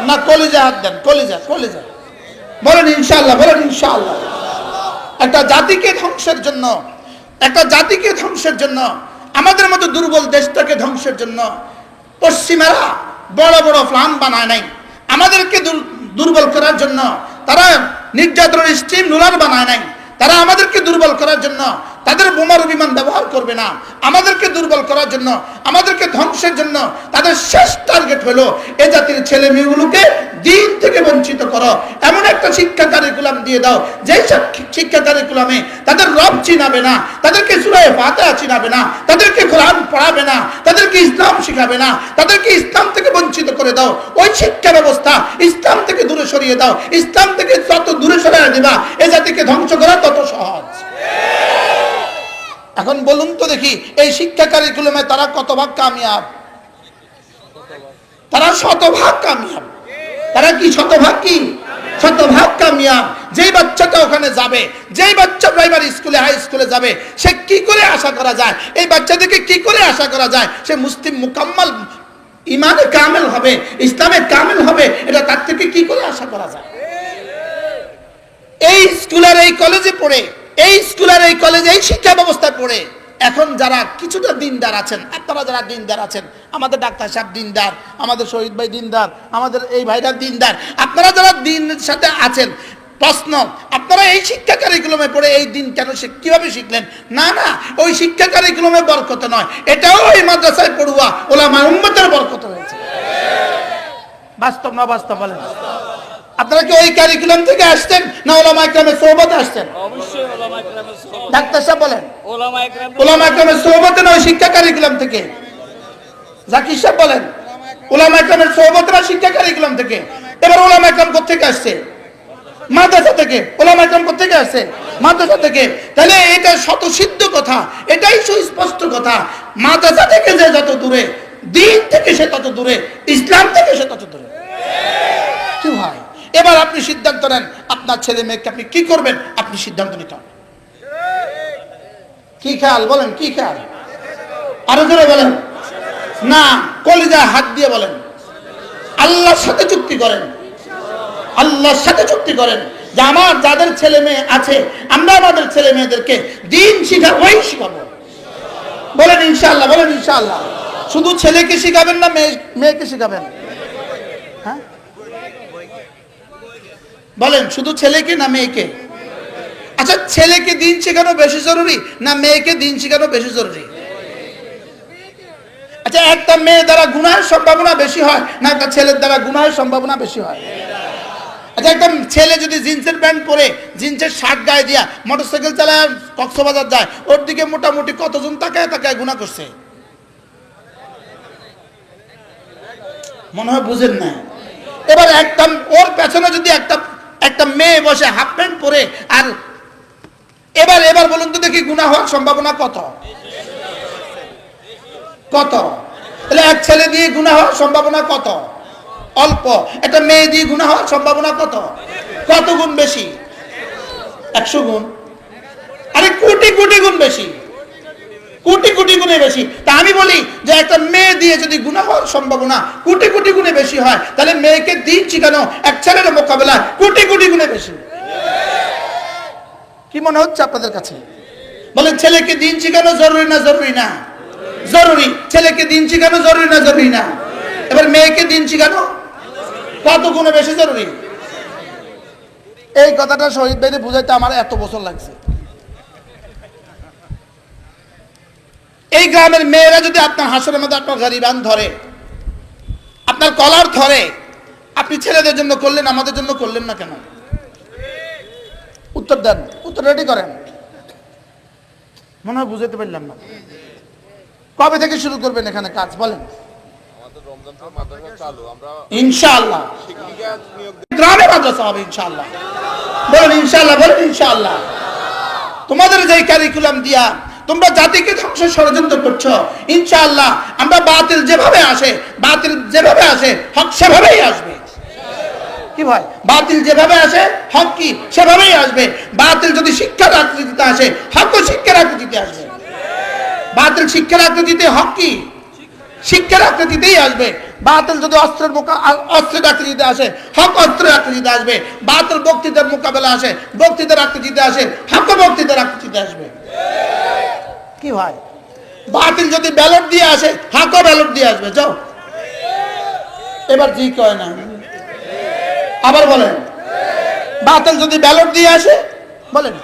Speaker 1: না কলিজা হাত দেন, কলিজা কলিজা বলেন ইনশাআল্লাহ, বলেন ইনশাআল্লাহ। একটা জাতিকে ধ্বংসের জন্য, একটা জাতিকে ধ্বংসের জন্য, আমাদের মতো দুর্বল দেশটাকে ধ্বংসের জন্য পশ্চিমারা বড় বড় প্ল্যান বানায় নাই। আমাদেরকে দুর্বল করার জন্য তারা নির্যাতনের স্টিম রোলার বানায় নাই। তারা আমাদেরকে দুর্বল করার জন্য তাদের বোমারু বিমান ব্যবহার করবে না। আমাদেরকে দুর্বল করার জন্য, আমাদেরকে ধ্বংসের জন্য তাদের শেষ টার্গেট হলো এ জাতির ছেলে মেয়েগুলোকে দিন থেকে বঞ্চিত করো। এমন একটা শিক্ষা কারিকুলাম দিয়ে দাও যেই শিক্ষা কারিকুলামে তাদের রব চিনাবে না, তাদেরকে সূরা ফাতিহা চিনাবে না, তাদেরকে কোরআন পড়াবে না, তাদেরকে ইসলাম শিখাবে না, তাদেরকে ইসলাম থেকে বঞ্চিত করে দাও। ওই শিক্ষা ব্যবস্থা ইসলাম থেকে দূরে সরিয়ে দাও। ইসলাম থেকে যত দূরে সরিয়ে দিবা এ জাতিকে ধ্বংস করা তত সহজ। এখন বলুন তো দেখি, এই শিক্ষা কারিকুলামে তারা কত ভাগ কামিয়াব? তারা শতভাগ কামিয়াব। তারা কি শতভাগ? কি শতভাগ কামিয়াব। যেই বাচ্চাটা ওখানে যাবে, যেই বাচ্চা প্রাইমারি স্কুলে হাই স্কুলে যাবে, সে কি করে আশা করা যায়, এই বাচ্চাদেরকে কি করে আশা করা যায় সে মুসলিম মুকাম্মাল ইমানে কামেল হবে, ইসলামে কামেল হবে? এটা তার থেকে কি করে আশা করা যায়? এই স্কুলের এই কলেজে পড়ে, এই স্কুলের এই কলেজে এই শিক্ষা ব্যবস্থায় পড়ে এখন যারা কিছুটা দিনদার আছেন, আপনারা যারা দিনদার আছেন, আমাদের ডাক্তার সাহেব দিনদার, আমাদের শহীদ ভাই দিনদার, আমাদের এই ভাইরা দিনদার, আপনারা যারা দিনের সাথে আছেন, প্রশ্ন আপনারা এই শিক্ষা কারিকুলামে পড়ে এই দিন কেন কিভাবে শিখলেন? না না, ওই শিক্ষা কারিকুলামে বরকত নয়, এটাও ওই মাদ্রাসায় পড়ুয়া ওলামা উম্মতের বরকত হয়েছে। বাস্তব না বাস্তব বলেন? আপনারা কি ওই কারিকুলাম থেকে আসছেন না ওলামা ইকরামের সোহবতে আসছেন?
Speaker 2: অবশ্যই ওলামা ইকরামের সোহবত।
Speaker 1: ডাক্তার সাহেব বলেন
Speaker 2: ওলামা ইকরামের
Speaker 1: সোহবতে না ওই শিক্ষা কারিকুলাম থেকে? জাকির সাহেব বলেন ওলামা ইকরামের সোহবতে না শিক্ষা কারিকুলাম থেকে? এবার ওলামা ইকরাম কোথেকে আসছে? মাদ্রাসা থেকে। ওলামা ইকরাম কোথেকে আসছে? মাদ্রাসা থেকে। তাহলে এটা শতসিদ্ধ কথা, এটাই সুস্পষ্ট কথা। মাদ্রাসা থেকে যে যত দূরে, দিন থেকে সে তত দূরে, ইসলাম থেকে সে তত দূরে। কি ভাই, এবার আপনি সিদ্ধান্ত নেন আপনার ছেলে মেয়েকে আপনি কি করবেন, আপনি সিদ্ধান্ত নিতে হবে। কি খেয়াল বলেন? কি খেয়াল? আরো জোরে বলেন না, কলিজায় হাত দিয়ে বলেন। আল্লাহর সাথে চুক্তি করেন, আল্লাহর সাথে চুক্তি করেন যে আমার যাদের ছেলে মেয়ে আছে, আমরা আমাদের ছেলে মেয়েদেরকে দিন শিখাবোই শিখাবো। বলেন ইনশাআল্লাহ, বলেন ইনশাআল্লাহ। শুধু ছেলেকে শিখাবেন না মেয়েকে শিখাবেন? হ্যাঁ বলেন, শুধু ছেলেকে না মেয়েকে? আচ্ছা, ছেলেকে দিন শেখানো বেশি জরুরি না মেয়েকে দিন শেখানো বেশি জরুরি? আচ্ছা, একটা মেয়ে দ্বারা গুনাহের সম্ভাবনা বেশি হয় না একটা ছেলের দ্বারা গুনাহের সম্ভাবনা বেশি হয়? আচ্ছা, একটা ছেলে যদি জিন্সের প্যান্ট পরে, জিন্সের শার্ট গায়ে দিয়া মোটরসাইকেল চালায় কক্সবাজার যায়, ওর দিকে মোটামুটি কতজন তাকায় তাকায় গুনাহ করছে? মনে হয় বুঝেন না। এবার একটা ওর পেছনে যদি একটা মেয়ে বসে হাফ প্যান্ট পরে, আর এবার বলুন তো দেখি গুনাহ হওয়ার সম্ভাবনা কত? কত? তাহলে এক ছেলে দিয়ে গুনাহ হওয়ার সম্ভাবনা কত? অল্প। একটা মেয়ে দিয়ে গুনাহ হওয়ার সম্ভাবনা কত? কত গুণ বেশি? 100 গুণ। আরে কোটি কোটি গুণ বেশি, কোটি কোটি গুণে বেশি। তা আমি বলি যে একটা মেয়ে দিয়ে যদি গুনাহ হওয়ার সম্ভাবনা কোটি কোটি গুণে বেশি হয়, তাহলে মেয়েকে দিন শিখানো এক ছেলের মোকাবেলা কোটি কোটি গুণে বেশি। কি মনে হচ্ছে আপনাদের কাছে? বলেন, ছেলেকে দিন শিখানো জরুরি না জরুরি না? জরুরি। ছেলেকে দিন শিখানো জরুরি না জরুরি না? এবার মেয়েকে দিন শিখানো কত গুণে বেশি জরুরি? এই কথাটা শহীদ ভাইরে বুঝাইতে আমার এত বছর লাগছে। এই গ্রামের মেয়েরা যদি আপনার হাসরের মধ্যে আপনার গরিবান ধরে, আপনার কলার ধরে, আপনি ছেলেদের জন্য করলেন, আমাদের জন্য করলেন না কেন? উত্তর দেন, উত্তর রেডি করেন। মনে হয় বুঝাতে পারলাম না। কবে থেকে শুরু করবেন এখানে কাজ বলেন? ইনশাআল্লাহ গ্রামে মাদ্রাসা হবে ইনশাআল্লাহ। বলেন ইনশাআল্লাহ, বলেন ইনশাআল্লাহ। তোমাদের যে কারিকুলাম দিয়া তোমরা জাতিকে ধ্বংসের ষড়যন্ত্র করছো, ইনশাআল্লাহ আমরা বাতিল যেভাবে আসে হক সেভাবেই আসবে। কি ভাই, বাতিল যেভাবে আসে হক কি সেভাবেই আসবে। বাতিল যদি শিক্ষার আকৃতিতে আসে, হকও শিক্ষার আকৃতিতে আসবে। বাতিল শিক্ষার আকৃতিতে, হক কি শিক্ষার আকৃতিতেই আসবে। বাতিল যদি অস্ত্রের আকৃতিতে আসে, হক অস্ত্রের আকৃতিতে আসবে। বাতিল বক্তৃতার মোকাবেলা আসে, বক্তৃতার আকৃতিতে আসে, হক বক্তৃতার আকৃতিতে আসবে। কি ভাই, বাতিল যদি ব্যালট দিয়ে আসে, হক ব্যালট দিয়ে আসবে। যাও এবার জি কয় না, আবার বলেন। বাতিল যদি ব্যালট দিয়ে আসে, বলেন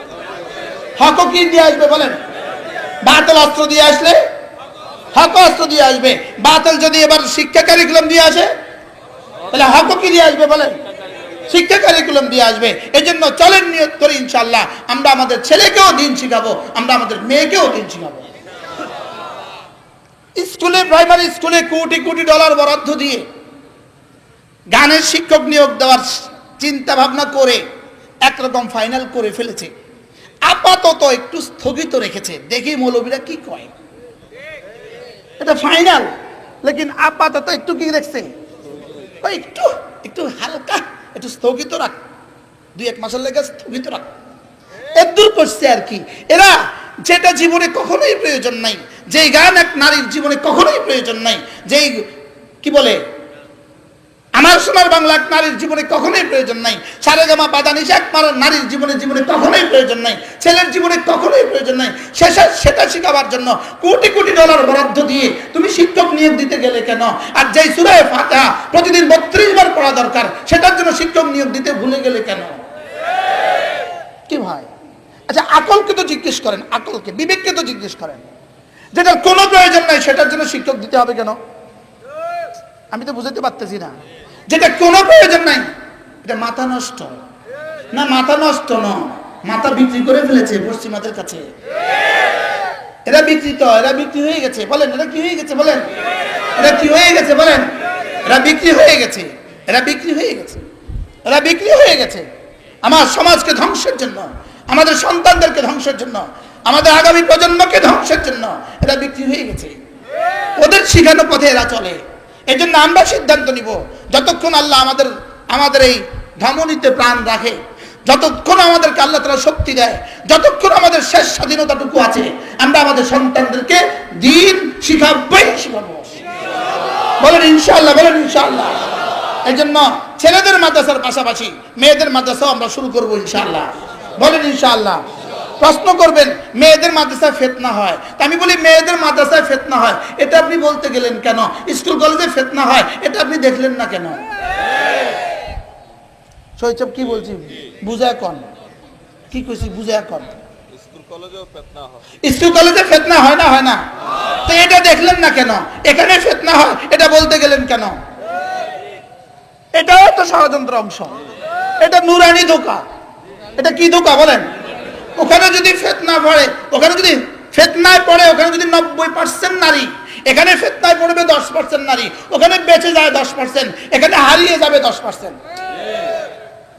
Speaker 1: হক কি দিয়ে আসবে, বলেন। বাতিল অস্ত্র দিয়ে আসলে হক অস্ত্র দিয়ে আসবে। বাতিল যদি এবার শিক্ষা কারিকুলাম দিয়ে আসে, তাহলে হক কি দিয়ে আসবে, বলেন। শিক্ষা কারিকুলাম দিয়ে আসবে। এই জন্য চলেন নিয়ত করি ইনশাআল্লাহ আমরা আমাদের ছেলেকেও দিন শিখাবো, আমরা আমাদের মেয়েকেও দিন শিখাবো। স্কুলে, প্রাইমারি স্কুলে কোটি কোটি ডলার বরাদ্দ দিয়ে গানের শিক্ষক নিয়োগ দেওয়ার চিন্তা ভাবনা করে একরকম ফাইনাল করে ফেলেছে। আপাতত একটু স্থগিত রেখেছে, দেখি মৌলবীরা কি কয়। এটা ফাইনাল, লেকিন আপাতত একটু কি দেখছে, একটু একটু হালকা একটু স্থগিত রাখ, 2-1 মাসের লেগে স্থগিত রাখ, এদূর করছে আর কি। এরা যেটা জীবনে কখনোই প্রয়োজন নাই, যেই গান এক নারীর জীবনে কখনোই প্রয়োজন নাই, যেই কি বলে আমার সোনার বাংলা এক নারীর জীবনে কখনোই প্রয়োজন নাই, সারেগামা পাদানিসা এক নারীর জীবনে কখনোই প্রয়োজন নাই, ছেলের জীবনে কখনোই প্রয়োজন নাই। সেটা শিখাবার জন্য কোটি কোটি ডলার বরাদ্দ দিয়ে তুমি শিক্ষক নিয়োগ দিতে গেলে কেন? আর যেই সূরা ফাতিহা প্রতিদিন 32 বার পড়া দরকার, সেটার জন্য শিক্ষক নিয়োগ দিতে ভুলে গেলে কেন? কি ভাই, আচ্ছা আকলকে তো জিজ্ঞেস করেন, আকলকে, বিবেককে তো জিজ্ঞেস করেন, যেটার কোনো প্রয়োজন নাই সেটার জন্য শিক্ষক দিতে হবে কেন? আমি তো বুঝাতে পারতেছি না। যেটা কোনো প্রয়োজন নাই, এটা মাথা নষ্ট না, মাথা নষ্ট নয়, মাথা বিক্রি করে ফেলেছে পশ্চিমাদের কাছে। এরা বিকৃত, এরা বিক্রি হয়ে গেছে। বলেন এরা কি হয়ে গেছে, বলেন এরা কি হয়ে গেছে, বলেন এরা বিক্রি হয়ে গেছে, এরা বিক্রি হয়ে গেছে, এরা বিক্রি হয়ে গেছে। আমার সমাজকে ধ্বংসের জন্য, আমাদের সন্তানদেরকে ধ্বংসের জন্য, আমাদের আগামী প্রজন্মকে ধ্বংসের জন্য এরা বিক্রি হয়ে গেছে। ওদের শিখানো পথে এরা চলে। এই জন্য আমরা সিদ্ধান্ত নিব, যতক্ষণ আল্লাহ আমাদের এই ধমনীতে প্রাণ রাখে, যতক্ষণ আমাদেরকে আল্লাহ তাআলা শক্তি দেয়, যতক্ষণ আমাদের শেষ স্বাধীনতাটুকু আছে, আমরা আমাদের সন্তানদেরকে দ্বীন শিখাবই শিখাবো। বলেন ইনশাআল্লাহ, বলেন ইনশাআল্লাহ। এই জন্য ছেলেদের মাদ্রাসার পাশাপাশি মেয়েদের মাদ্রাসাও আমরা শুরু করবো ইনশাআল্লাহ। বলেন ইনশাআল্লাহ। প্রশ্ন করবেন মেয়েদের মাদ্রাসায় ফিতনা হয়, আমি বলি মেয়েদের মাদ্রাসায় ফিতনা হয় এটা আপনি বলতে গেলেন কেন? স্কুল কলেজে ফিতনা হয় এটা আপনি দেখলেন না কেন? শৈশব কি বলছি বুঝায় কোন, কি কইছি বুঝায় কোন? স্কুল কলেজে ফিতনা হয় না, হয় না? তো এটা দেখলেন না কেন? এখানে ফিতনা হয় এটা বলতে গেলেন কেন? এটাও তো ষড়যন্ত্র অংশ, এটা নুরানি ধোঁকা। এটা কি ধোঁকা বলেন? ওখানে যদি ফিতনা পড়ে, ওখানে যদি ফিতনায় পড়ে, ওখানে যদি 90% নারী, এখানে ফিতনায় পড়বে 10% নারী, ওখানে বেঁচে যায় 10%, এখানে হারিয়ে যাবে 10%।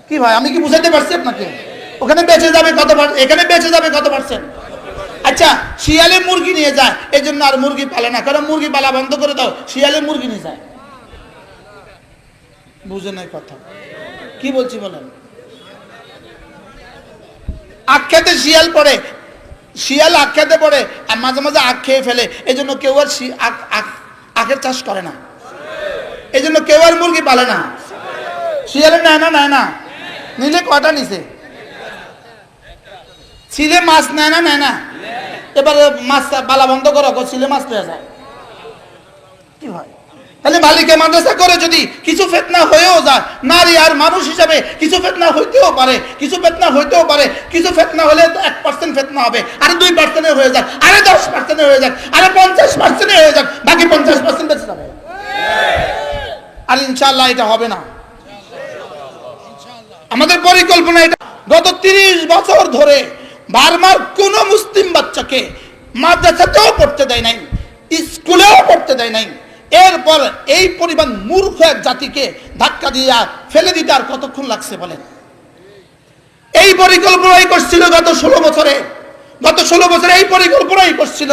Speaker 1: কি ভাই আমি কি বুঝাতে পারছি আপনাকে? ওখানে বেঁচে যাবে কত, এখানে বেঁচে যাবে কত পার্সেন্ট? আচ্ছা শিয়ালে মুরগি নিয়ে যায়, এই জন্য আর মুরগি পালে না, কারণ মুরগি পালা বন্ধ করে দাও, শিয়ালে মুরগি নিয়ে যায়। বুঝে নাই কথা, কি বলছি বলেন? আখ্যাতে শিয়াল পড়ে, শিয়াল আখ্যাতে পড়ে, আর মাঝে মাঝে আখ খেয়ে ফেলে, এই জন্য কেউ আর আখের চাষ করে না, এই জন্য কেউ আর মুরগি পালে না। শিয়ালে নেয় না, নেয় না, নিলে কটা নিছে? ছিলে মাছ নেয় না, নেয় না? এবার মাছ পালা বন্ধ করো, ছিলে মাছ পেয়ে যায়। কি হয় তাহলে মালিকে মাদ্রাসা করে যদি কিছু ফিতনা হয়েও যায়, নারী আর মানুষ হিসাবে কিছু ফিতনা হইতেও পারে, কিছু ফিতনা হইতেও পারে, কিছু ফিতনা হলে 1% ফিতনা হবে, আরে 2% হয়ে যাক, আরে 10% হয়ে যাক, আরে 50% হয়ে যাক, বাকি 50% বেঁচে যাবে। আর ইনশাআল্লাহ এটা হবে না, আমাদের পরিকল্পনা এটা। গত 30 বছর ধরে বারবার কোন মুসলিম বাচ্চাকে মাদ্রাসাতেও পড়তে দেয় নাই, স্কুলেও পড়তে দেয় নাই। এরপর এই পরিমাণ মূর্খ এক জাতিকে ধাক্কা দিয়া ফেলে দিতে আর কতক্ষণ লাগছে বলেন? এই পরিকল্পনাই করছিল গত 16 বছরে, গত 16 বছরে এই পরিকল্পনাই করছিল,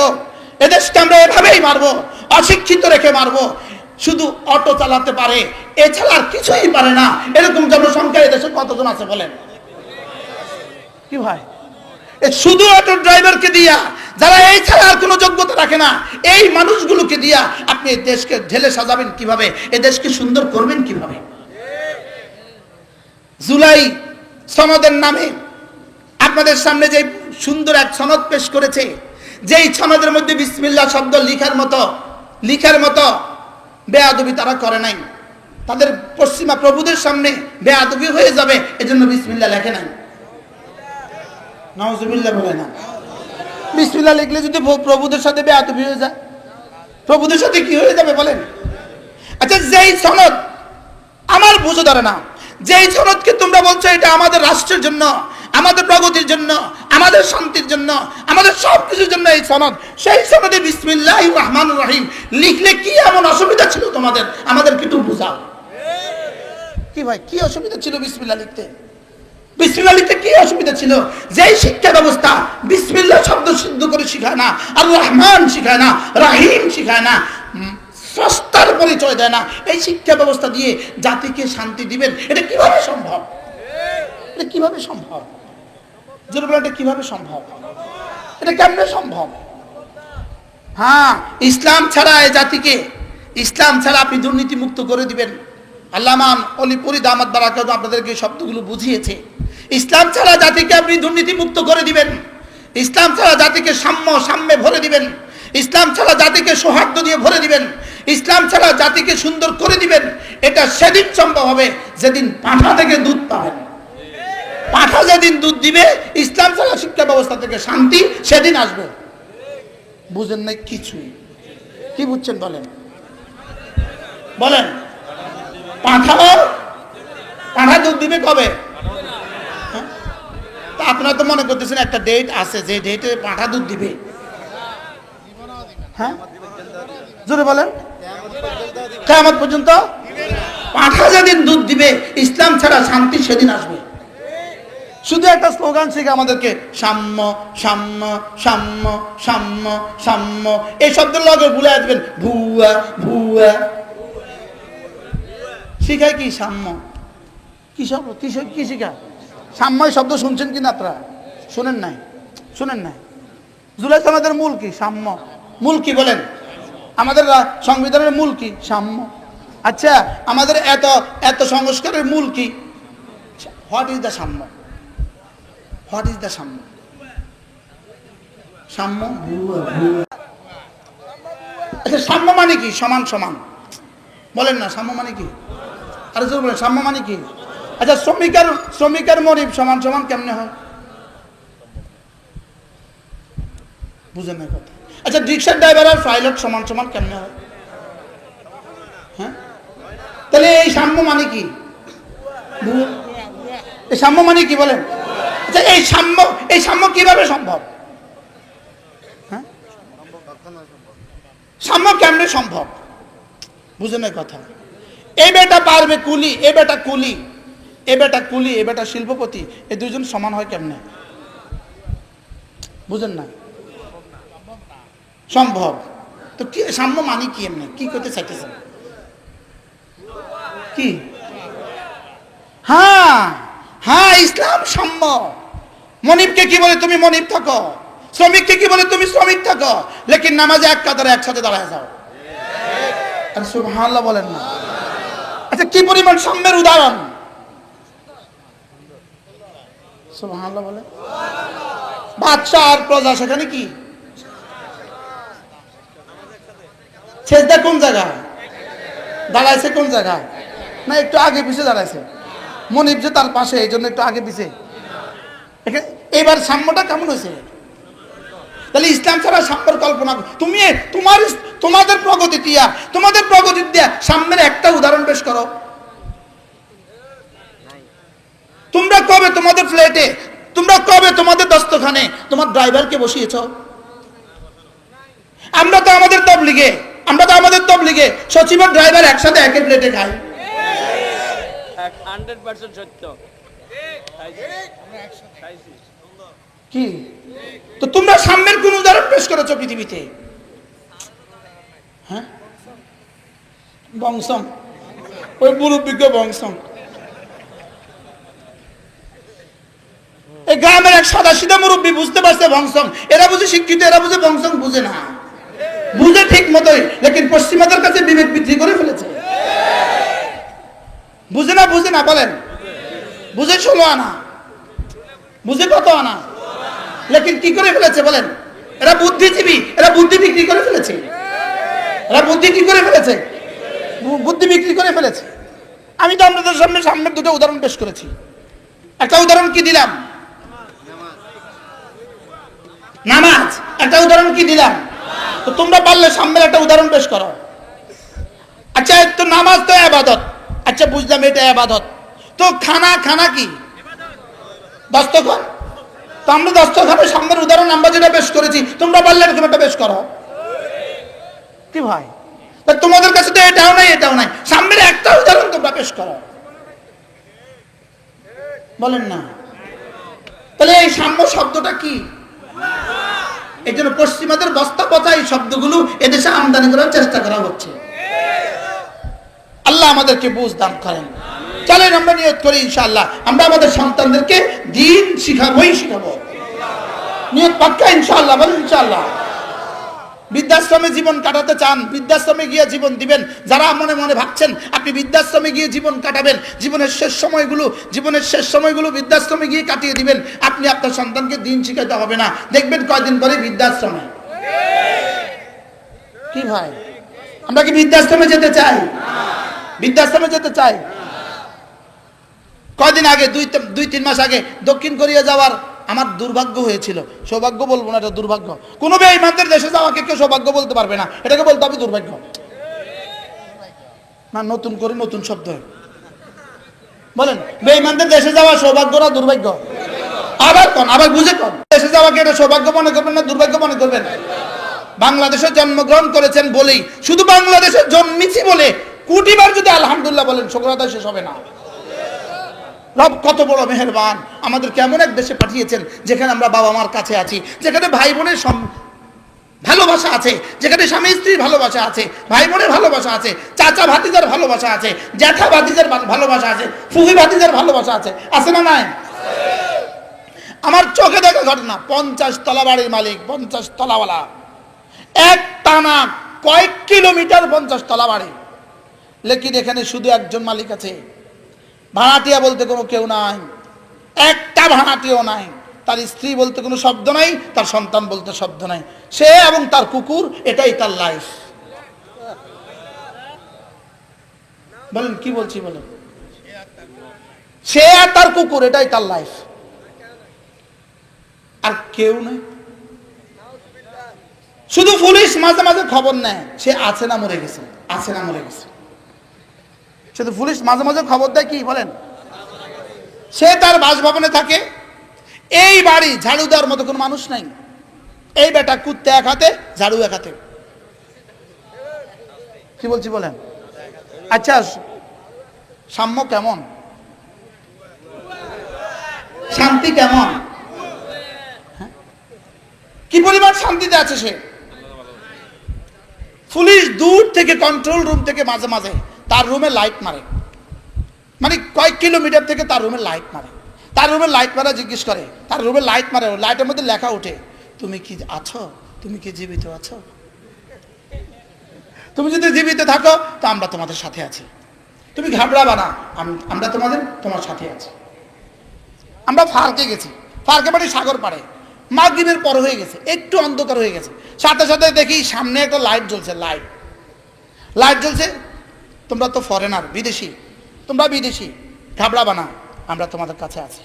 Speaker 1: এদেশকে আমরা এভাবেই মারবো, অশিক্ষিত রেখে মারবো, শুধু অটো চালাতে পারে, এছাড়া আর কিছুই পারে না, এরকম জনসংখ্যা এদেশে কতজন আছে বলেন? কি ভাই শুধু অটো ড্রাইভারকে দিয়া, যারা এই ছাড়া আর কোনো যোগ্যতা রাখে না, এই মানুষগুলোকে দিয়া আপনি এই দেশকে ঢেলে সাজাবেন কিভাবে? এই দেশকে সুন্দর করবেন কিভাবে? জুলাই সনদের নামে আপনাদের সামনে যে সুন্দর এক সনদ পেশ করেছে, যেই সনদের মধ্যে বিসমিল্লাহ শব্দ লিখার মতো বেয়াদবি তারা করে নাই। তাদের পশ্চিমা প্রভুদের সামনে বেয়াদবি হয়ে যাবে, এজন্য বিসমিল্লাহ লেখে নাই। নাউজুবিল্লাহ বলে না। বিসমিল্লাহ লিখলে যদি প্রভুদের সাথে বেয়াদবি হয়ে যায়, প্রভুদের সাথে কি হয়ে যাবে বলেন? আচ্ছা, যেই সনদ আমার বুঝে ধরে না, যেই সনদকে তোমরা বলছো এটা আমাদের রাষ্ট্রের জন্য, আমাদের প্রগতির জন্য, আমাদের শান্তির জন্য, আমাদের সব কিছুর জন্য এই সনদ, সেই সনদে বিসমিল্লাহির রহমানির রহিম লিখলে কি এমন অসুবিধা ছিল তোমাদের? আমাদেরকে একটু বুঝাও। কি ভাই, কি অসুবিধা ছিল বিসমিল্লাহ লিখতে? বিসমিল্লাহ লিখতে কি অসুবিধা ছিল? যেই শিক্ষা ব্যবস্থা বিসমিল্লাহ শব্দ সিদ্ধ করে শিখায় না, আর রহমান শিখায় না, রাহিম শিখায় না, স্রষ্টার পরিচয় দেয় না, এই শিক্ষা ব্যবস্থা দিয়ে জাতিকে শান্তি দিবেন, এটা কিভাবে সম্ভব? এটা কিভাবে সম্ভব? এটা কিভাবে সম্ভব? এটা কেমনে সম্ভব? হ্যাঁ, ইসলাম ছাড়া এই জাতিকে, ইসলাম ছাড়া আপনি দুর্নীতি মুক্ত করে দিবেন। আল্লামা অলিপুরি দামাত বারাকাত আপনাদেরকে শব্দগুলো বুঝিয়েছে। ইসলাম ছাড়া জাতিকে আপনি দুর্নীতি মুক্ত করে দিবেন, ইসলাম ছাড়া জাতিকে সাম্যে ভরে দিবেন, ইসলাম ছাড়া জাতিকে সৌহার্দ্য দিয়ে ভরে দিবেন, ইসলাম ছাড়া জাতিকে সুন্দর করে দিবেন। এটা সেদিন সম্ভব হবে যেদিন পাঁঠা থেকে দুধ পাবেন। পাঁঠা যেদিন দুধ দিবে, ইসলাম ছাড়া শিক্ষা ব্যবস্থা থেকে শান্তি সেদিন আসবে। বুঝেন নাই কিছুই? কি বুঝছেন বলেন? বলেন, পাঁঠা দুধ দিবে কবে? তা আপনারা তো মনে করতেছেন একটা ডেট আছে যে ডেটে পাঁঠা দুধ দিবে। হ্যাঁ, জোরে বলেন। কিয়ামত পর্যন্ত পাঁঠা যেদিন দুধ দিবে, ইসলাম ছাড়া শান্তি সেদিন আসবে। শুধু একটা স্লোগান শিখে আমাদেরকে সাম্য সাম্য সাম্য সাম্য সাম্য, এই শব্দের লগে ভুলে আসবেন ভুয়া ভুয়া। শিখায় কি সাম্য? কি শব্দ? কি শিখায়? সাম্যই শব্দ শুনছেন কিনা আপনারা? শুনেন নাই? শুনেন নাই? জুলাই সনদের মূল কি? সাম্য। মূল কি বলেন? আমাদের সংবিধানের মূল কি? সাম্য। আচ্ছা, আমাদের এত সংস্কারের মূল কি? হোয়াট ইজ দ্য সাম্য? হোয়াট ইজ দ্য সাম্য? সাম্য আচ্ছা, সাম্য মানে কি? সমান সমান বলেন না, সাম্য মানে কি? আরে জোর বলেন, সাম্য মানে কি? আচ্ছা, শ্রমিকের মনিব সমান সমান কেমনে হয়? বুঝেন না কথা? আচ্ছা, রিক্সার ড্রাইভার আর পাইলট সমান সমান কেমনে হয়? হ্যাঁ, তাহলে এই সাম্য মানে কি? এই সাম্য মানে কি বলেন? আচ্ছা, এই সাম্য কিভাবে সম্ভব? হ্যাঁ, সাম্য কেমনে সম্ভব? বুঝেন না কথা? এই বেটা পারবে কুলি, এ বেটা কুলি, এ বেটা কুলি, এ বেটা শিল্পপতি, এই দুইজন সমান হয় কেমনে? বুঝেন না? সম্ভব। তো কি সাম্য মানে কি? এমনি কি করতে চাইতেছেন? কি? হ্যাঁ হ্যাঁ, ইসলাম সাম্য। মনিবকে কি বলে? তুমি মনিব থাকো। শ্রমিককে কি বলে? তুমি শ্রমিক থাকো। লেকিন নামাজে এক কাতারে একসাথে দাঁড়ায় যাও। আর সুবহানাল্লাহ বলেন না? আচ্ছা, কি পরিমাণ সাম্যের উদাহরণ! সুবহানাল্লাহ বলেন। বাদশা আর প্রজা সেখানে কি? সেজদা কোন জায়গায় দাঁড়াইছে? কোন জায়গায়? না, একটু আগে পিছিয়ে দাঁড়াইছে। মনিব যে তার পাশে, এই জন্য একটু আগে পিছিয়ে। এবার সাম্যটা কেমন হয়েছে? তাহলে ইসলাম ছাড়া সাম্যের কল্পনা তুমি তোমাদের প্রগতি দিয়া সাম্যের একটা উদাহরণ পেশ করো। তোমরা কবে তোমাদের ফ্ল্যাটে, তোমরা কবে তোমাদের দস্তখানে তোমার ড্রাইভারকে বসিয়েছ? আমরা তো আমাদের তবলিগে সচিবের ড্রাইভার একসাথে একই প্লেটে খাই।
Speaker 2: 100% সত্য।
Speaker 1: কি? তো তোমরা সাম্যের কোন উদাহরণ পেশ করেছো পৃথিবীতে? হ্যাঁ, বংশম, ওই মুরব্বিজ্ঞ বংশম। এই গ্রামের এক সাদাসিধা মুরব্বী বুঝতে পারছে ভংসং, এরা বুঝে শিক্ষিত, এরা বুঝে ভংসং বুঝে না, বুঝে ঠিক মতোই, লেকিন পশ্চিমাদের কাছে বিবেক বিক্রি করে ফেলেছে। বুঝে না, বুঝে না বলেন, বুঝে 16 আনা, বুঝে কত আনা, লেকিন কি করে ফেলেছে বলেন? এরা বুদ্ধিজীবী, এরা বুদ্ধি বিক্রি করে ফেলেছে, এরা বুদ্ধি কি করে ফেলেছে? বুদ্ধি বিক্রি করে ফেলেছে। আমি তো আপনাদের সামনে দুটো উদাহরণ পেশ করেছি। একটা উদাহরণ কি দিলাম? নামাজ। একটা উদাহরণ কি দিলাম? তো তোমরা পারলে সামনের একটা উদাহরণ পেশ করো। আচ্ছা, তো নামাজ তো ইবাদত, আচ্ছা বুঝলাম এটা ইবাদত, তো খানা কি? দস্তরখান। তো আমরা দস্তরখানের সামনের উদাহরণ আমরা যেটা পেশ করেছি, তোমরা পারলে এরকম একটা পেশ করো। কি ভাই, তোমাদের কাছে তো এটাও নাই, এটাও নাই, সামনের একটা উদাহরণ তোমরা পেশ করো, বলেন না? তাহলে এই সাম্য শব্দটা কি? এই জন্য পশ্চিমাদের বস্তা পচা এই শব্দগুলো এদেশে আমদানি করার চেষ্টা করা হচ্ছে। আল্লাহ আমাদেরকে বুঝ দান করেন। চলেন আমরা নিয়ত করি, ইনশাআল্লাহ আমরা আমাদের সন্তানদেরকে দ্বীন শিখাবোই শিখাবো। নিয়ত পাক্কা ইনশাআল্লাহ, বলেন ইনশাআল্লাহ। বৃদ্ধাশ্রমে জীবন কাটাতে চান, বৃদ্ধাশ্রমে গিয়ে জীবন দিবেন। যারা মনে মনে ভাবছেন আপনি বৃদ্ধাশ্রমে গিয়ে জীবন কাটাবেন, জীবনের শেষ সময়গুলো বৃদ্ধাশ্রমে গিয়ে কাটিয়ে দিবেন, আপনি আপনার সন্তানকে দিন শিখাতে হবে না, দেখবেন কয়দিন পরে বৃদ্ধাশ্রমে। কি ভাই, আমরা কি বৃদ্ধাশ্রমে যেতে চাই? বৃদ্ধাশ্রমে যেতে চাই? কয়দিন আগে, 2-3 মাস আগে দক্ষিণ কোরিয়া যাওয়ার আমার দুর্ভাগ্য হয়েছিল। সৌভাগ্য বলবো না, এটা দুর্ভাগ্য। কোনো বেঈমানদের দেশে যাওয়াকে কেউ সৌভাগ্য বলতে পারবে না, এটাকে বলতে হবে দুর্ভাগ্য। না, নতুন করে নতুন শব্দ বলেন, বেঈমানদের দেশে যাওয়া সৌভাগ্য না দুর্ভাগ্য? আবার বুঝে কোন দেশে যাওয়াকে এটা সৌভাগ্য মনে করবেন না দুর্ভাগ্য মনে করবেন? বাংলাদেশে জন্মগ্রহণ করেছেন বলেই, শুধু বাংলাদেশে জন্মেছি বলে কোটিবার যদি আলহামদুলিল্লাহ বলেন, শুকরাদা শেষ হবে না। রব কত বড় মেহেরবান, আমাদের কেমন এক দেশে পাঠিয়েছেন যেখানে আমরা বাবা মার কাছে আছি, যেখানে ভাই বোনের ভালোবাসা আছে, যেখানে স্বামী স্ত্রীর ভালোবাসা আছে, ভাই বোনের ভালোবাসা আছে, চাচা ভাতিজার ভালোবাসা আছে, জ্যাঠা ভাতিজার ভালোবাসা আছে, ফুফি ভাতিজার ভালোবাসা আছে, আছে না নাই? আমার চোখে দেখা ঘটনা, 50 তলা বাড়ির মালিক, 50 তলাওয়ালা, এক টানা কয়েক কিলোমিটার 50 তলা বাড়ি, লেকিন এখানে শুধু একজন মালিক আছে, ভাড়াটিয়া বলতে কোনো কেউ নাই, একটা ভাড়াটিয়াও নাই, তার স্ত্রী বলতে কোনো শব্দ নাই, তার সন্তান বলতে শব্দ নাই, সে এবং তার কুকুর, এটাই তার লাইফ। বলেন কি বলছি বলেন? সে আর তার কুকুর, এটাই তার লাইফ, আর কেউ নাই। শুধু পুলিশ মাঝে মাঝে খবর নেয় সে আছে না মরে গেছে, আছে না মরে গেছে, শুধু পুলিশ মাঝে মাঝে খবর দেয় কি বলেন? সে তার বাসভবনে থাকে, এই বাড়ি ঝাড়ু দেওয়ার মতো কোনো মানুষ নাই, এই বেটা কুত্তে এক হাতে, ঝাড়ু এক হাতে। কি বলছি বলেন? আচ্ছা, সাম্য কেমন? শান্তি কেমন? কি পরিমাণ শান্তিতে আছে সে? পুলিশ দূর থেকে, কন্ট্রোল রুম থেকে মাঝে মাঝে তার রুমে লাইট মারে, মানে কয়েক কিলোমিটার থেকে তার রুমে লাইট মারে, তার রুমে লাইট মারা জিজ্ঞেস করে, তার রুমে লাইট মারে, লাইটের মধ্যে লেখা ওঠে, তুমি কি আছো, তুমি কি জীবিত আছো? তুমি যদি জীবিত থাকো তো আমরা তোমাদের সাথে আছি, তুমি ঘাবড়াবা না, আমরা তোমার সাথে আছি। আমরা ফার্কে গেছি, ফার্কে বাড়ি সাগর পাড়ে, মাগরিবের পর হয়ে গেছে, একটু অন্ধকার হয়ে গেছে, সাথে সাথে দেখি সামনে একটা লাইট জ্বলছে, লাইট জ্বলছে। তোমরা তো ফরেনার, বিদেশি, তোমরা বিদেশি, ঘাবড়াবা না, আমরা তোমাদের কাছে আছি।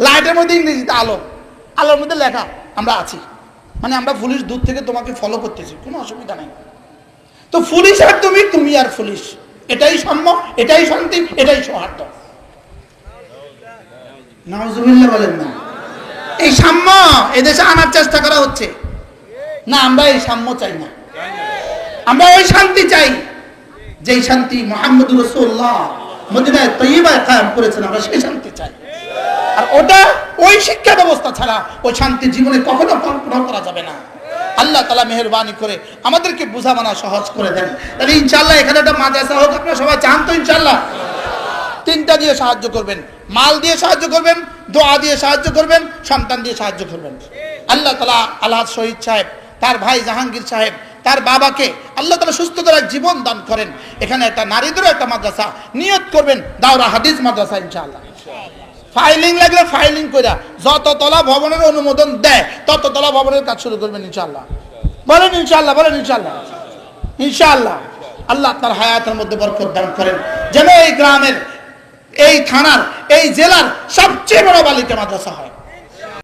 Speaker 1: লাইটের মধ্যে ইংরেজিতে আলোর মধ্যে লেখা আমরা আছি, মানে আমরা পুলিশ দূর থেকে তোমাকে ফলো করতেছি, কোনো অসুবিধা নেই। তো পুলিশ আর তুমি আর পুলিশ, এটাই সাম্য, এটাই শান্তি, এটাই সৌহার্দ্য। নাউজুবিল্লাহ বলেন না। এই সাম্য এদেশে আনার চেষ্টা করা হচ্ছে না, আমরা এই সাম্য চাই না, আমরা ওই শান্তি চাই যেই শান্তি মুহাম্মদুর রাসূলুল্লাহ মদিনায় তয়্যিবায় কায়েম করেছেন, আমরা সেই শান্তি চাই। আর ওটা ওই শিক্ষা ব্যবস্থা ছাড়া ওই শান্তি জীবনে কখনো কল্পনা করা যাবে না। আল্লাহ তাআলা মেহেরবানি করে আমাদেরকে বোঝামানা সহজ করে দেন। তাহলে ইনশাআল্লাহ এখানে একটা মাদ্রাসা হোক, আপনারা সবাই চান তো ইনশাআল্লাহ? তিনটা দিয়ে সাহায্য করবেন, মাল দিয়ে সাহায্য করবেন, দোয়া দিয়ে সাহায্য করবেন, সন্তান দিয়ে সাহায্য করবেন। আল্লাহ তাআলা আলহাজ শহীদ সাহেব, তার ভাই জাহাঙ্গীর সাহেব, তার বাবাকে আল্লাহ তাআলা সুস্থতার এক জীবন দান করেন। এখানে একটা নারীদেরও একটা মাদ্রাসা নিয়ত করবেন, দাওরা হাদিস মাদ্রাসা ইনশাআল্লাহ। ফাইলিং লাগলে ফাইলিং কইরা যত তলা ভবনের অনুমোদন দেয় তত তলা ভবনের কাজ শুরু করবেন ইনশাআল্লাহ। বলেন ইনশাআল্লাহ, বলেন ইনশাআল্লাহ, ইনশাআল্লাহ। আল্লাহ আপনার হায়াতের মধ্যে বরকত দান করেন, যেন এই গ্রামের, এই থানার, এই জেলার সবচেয়ে বড় বালিকা মাদ্রাসা হয়।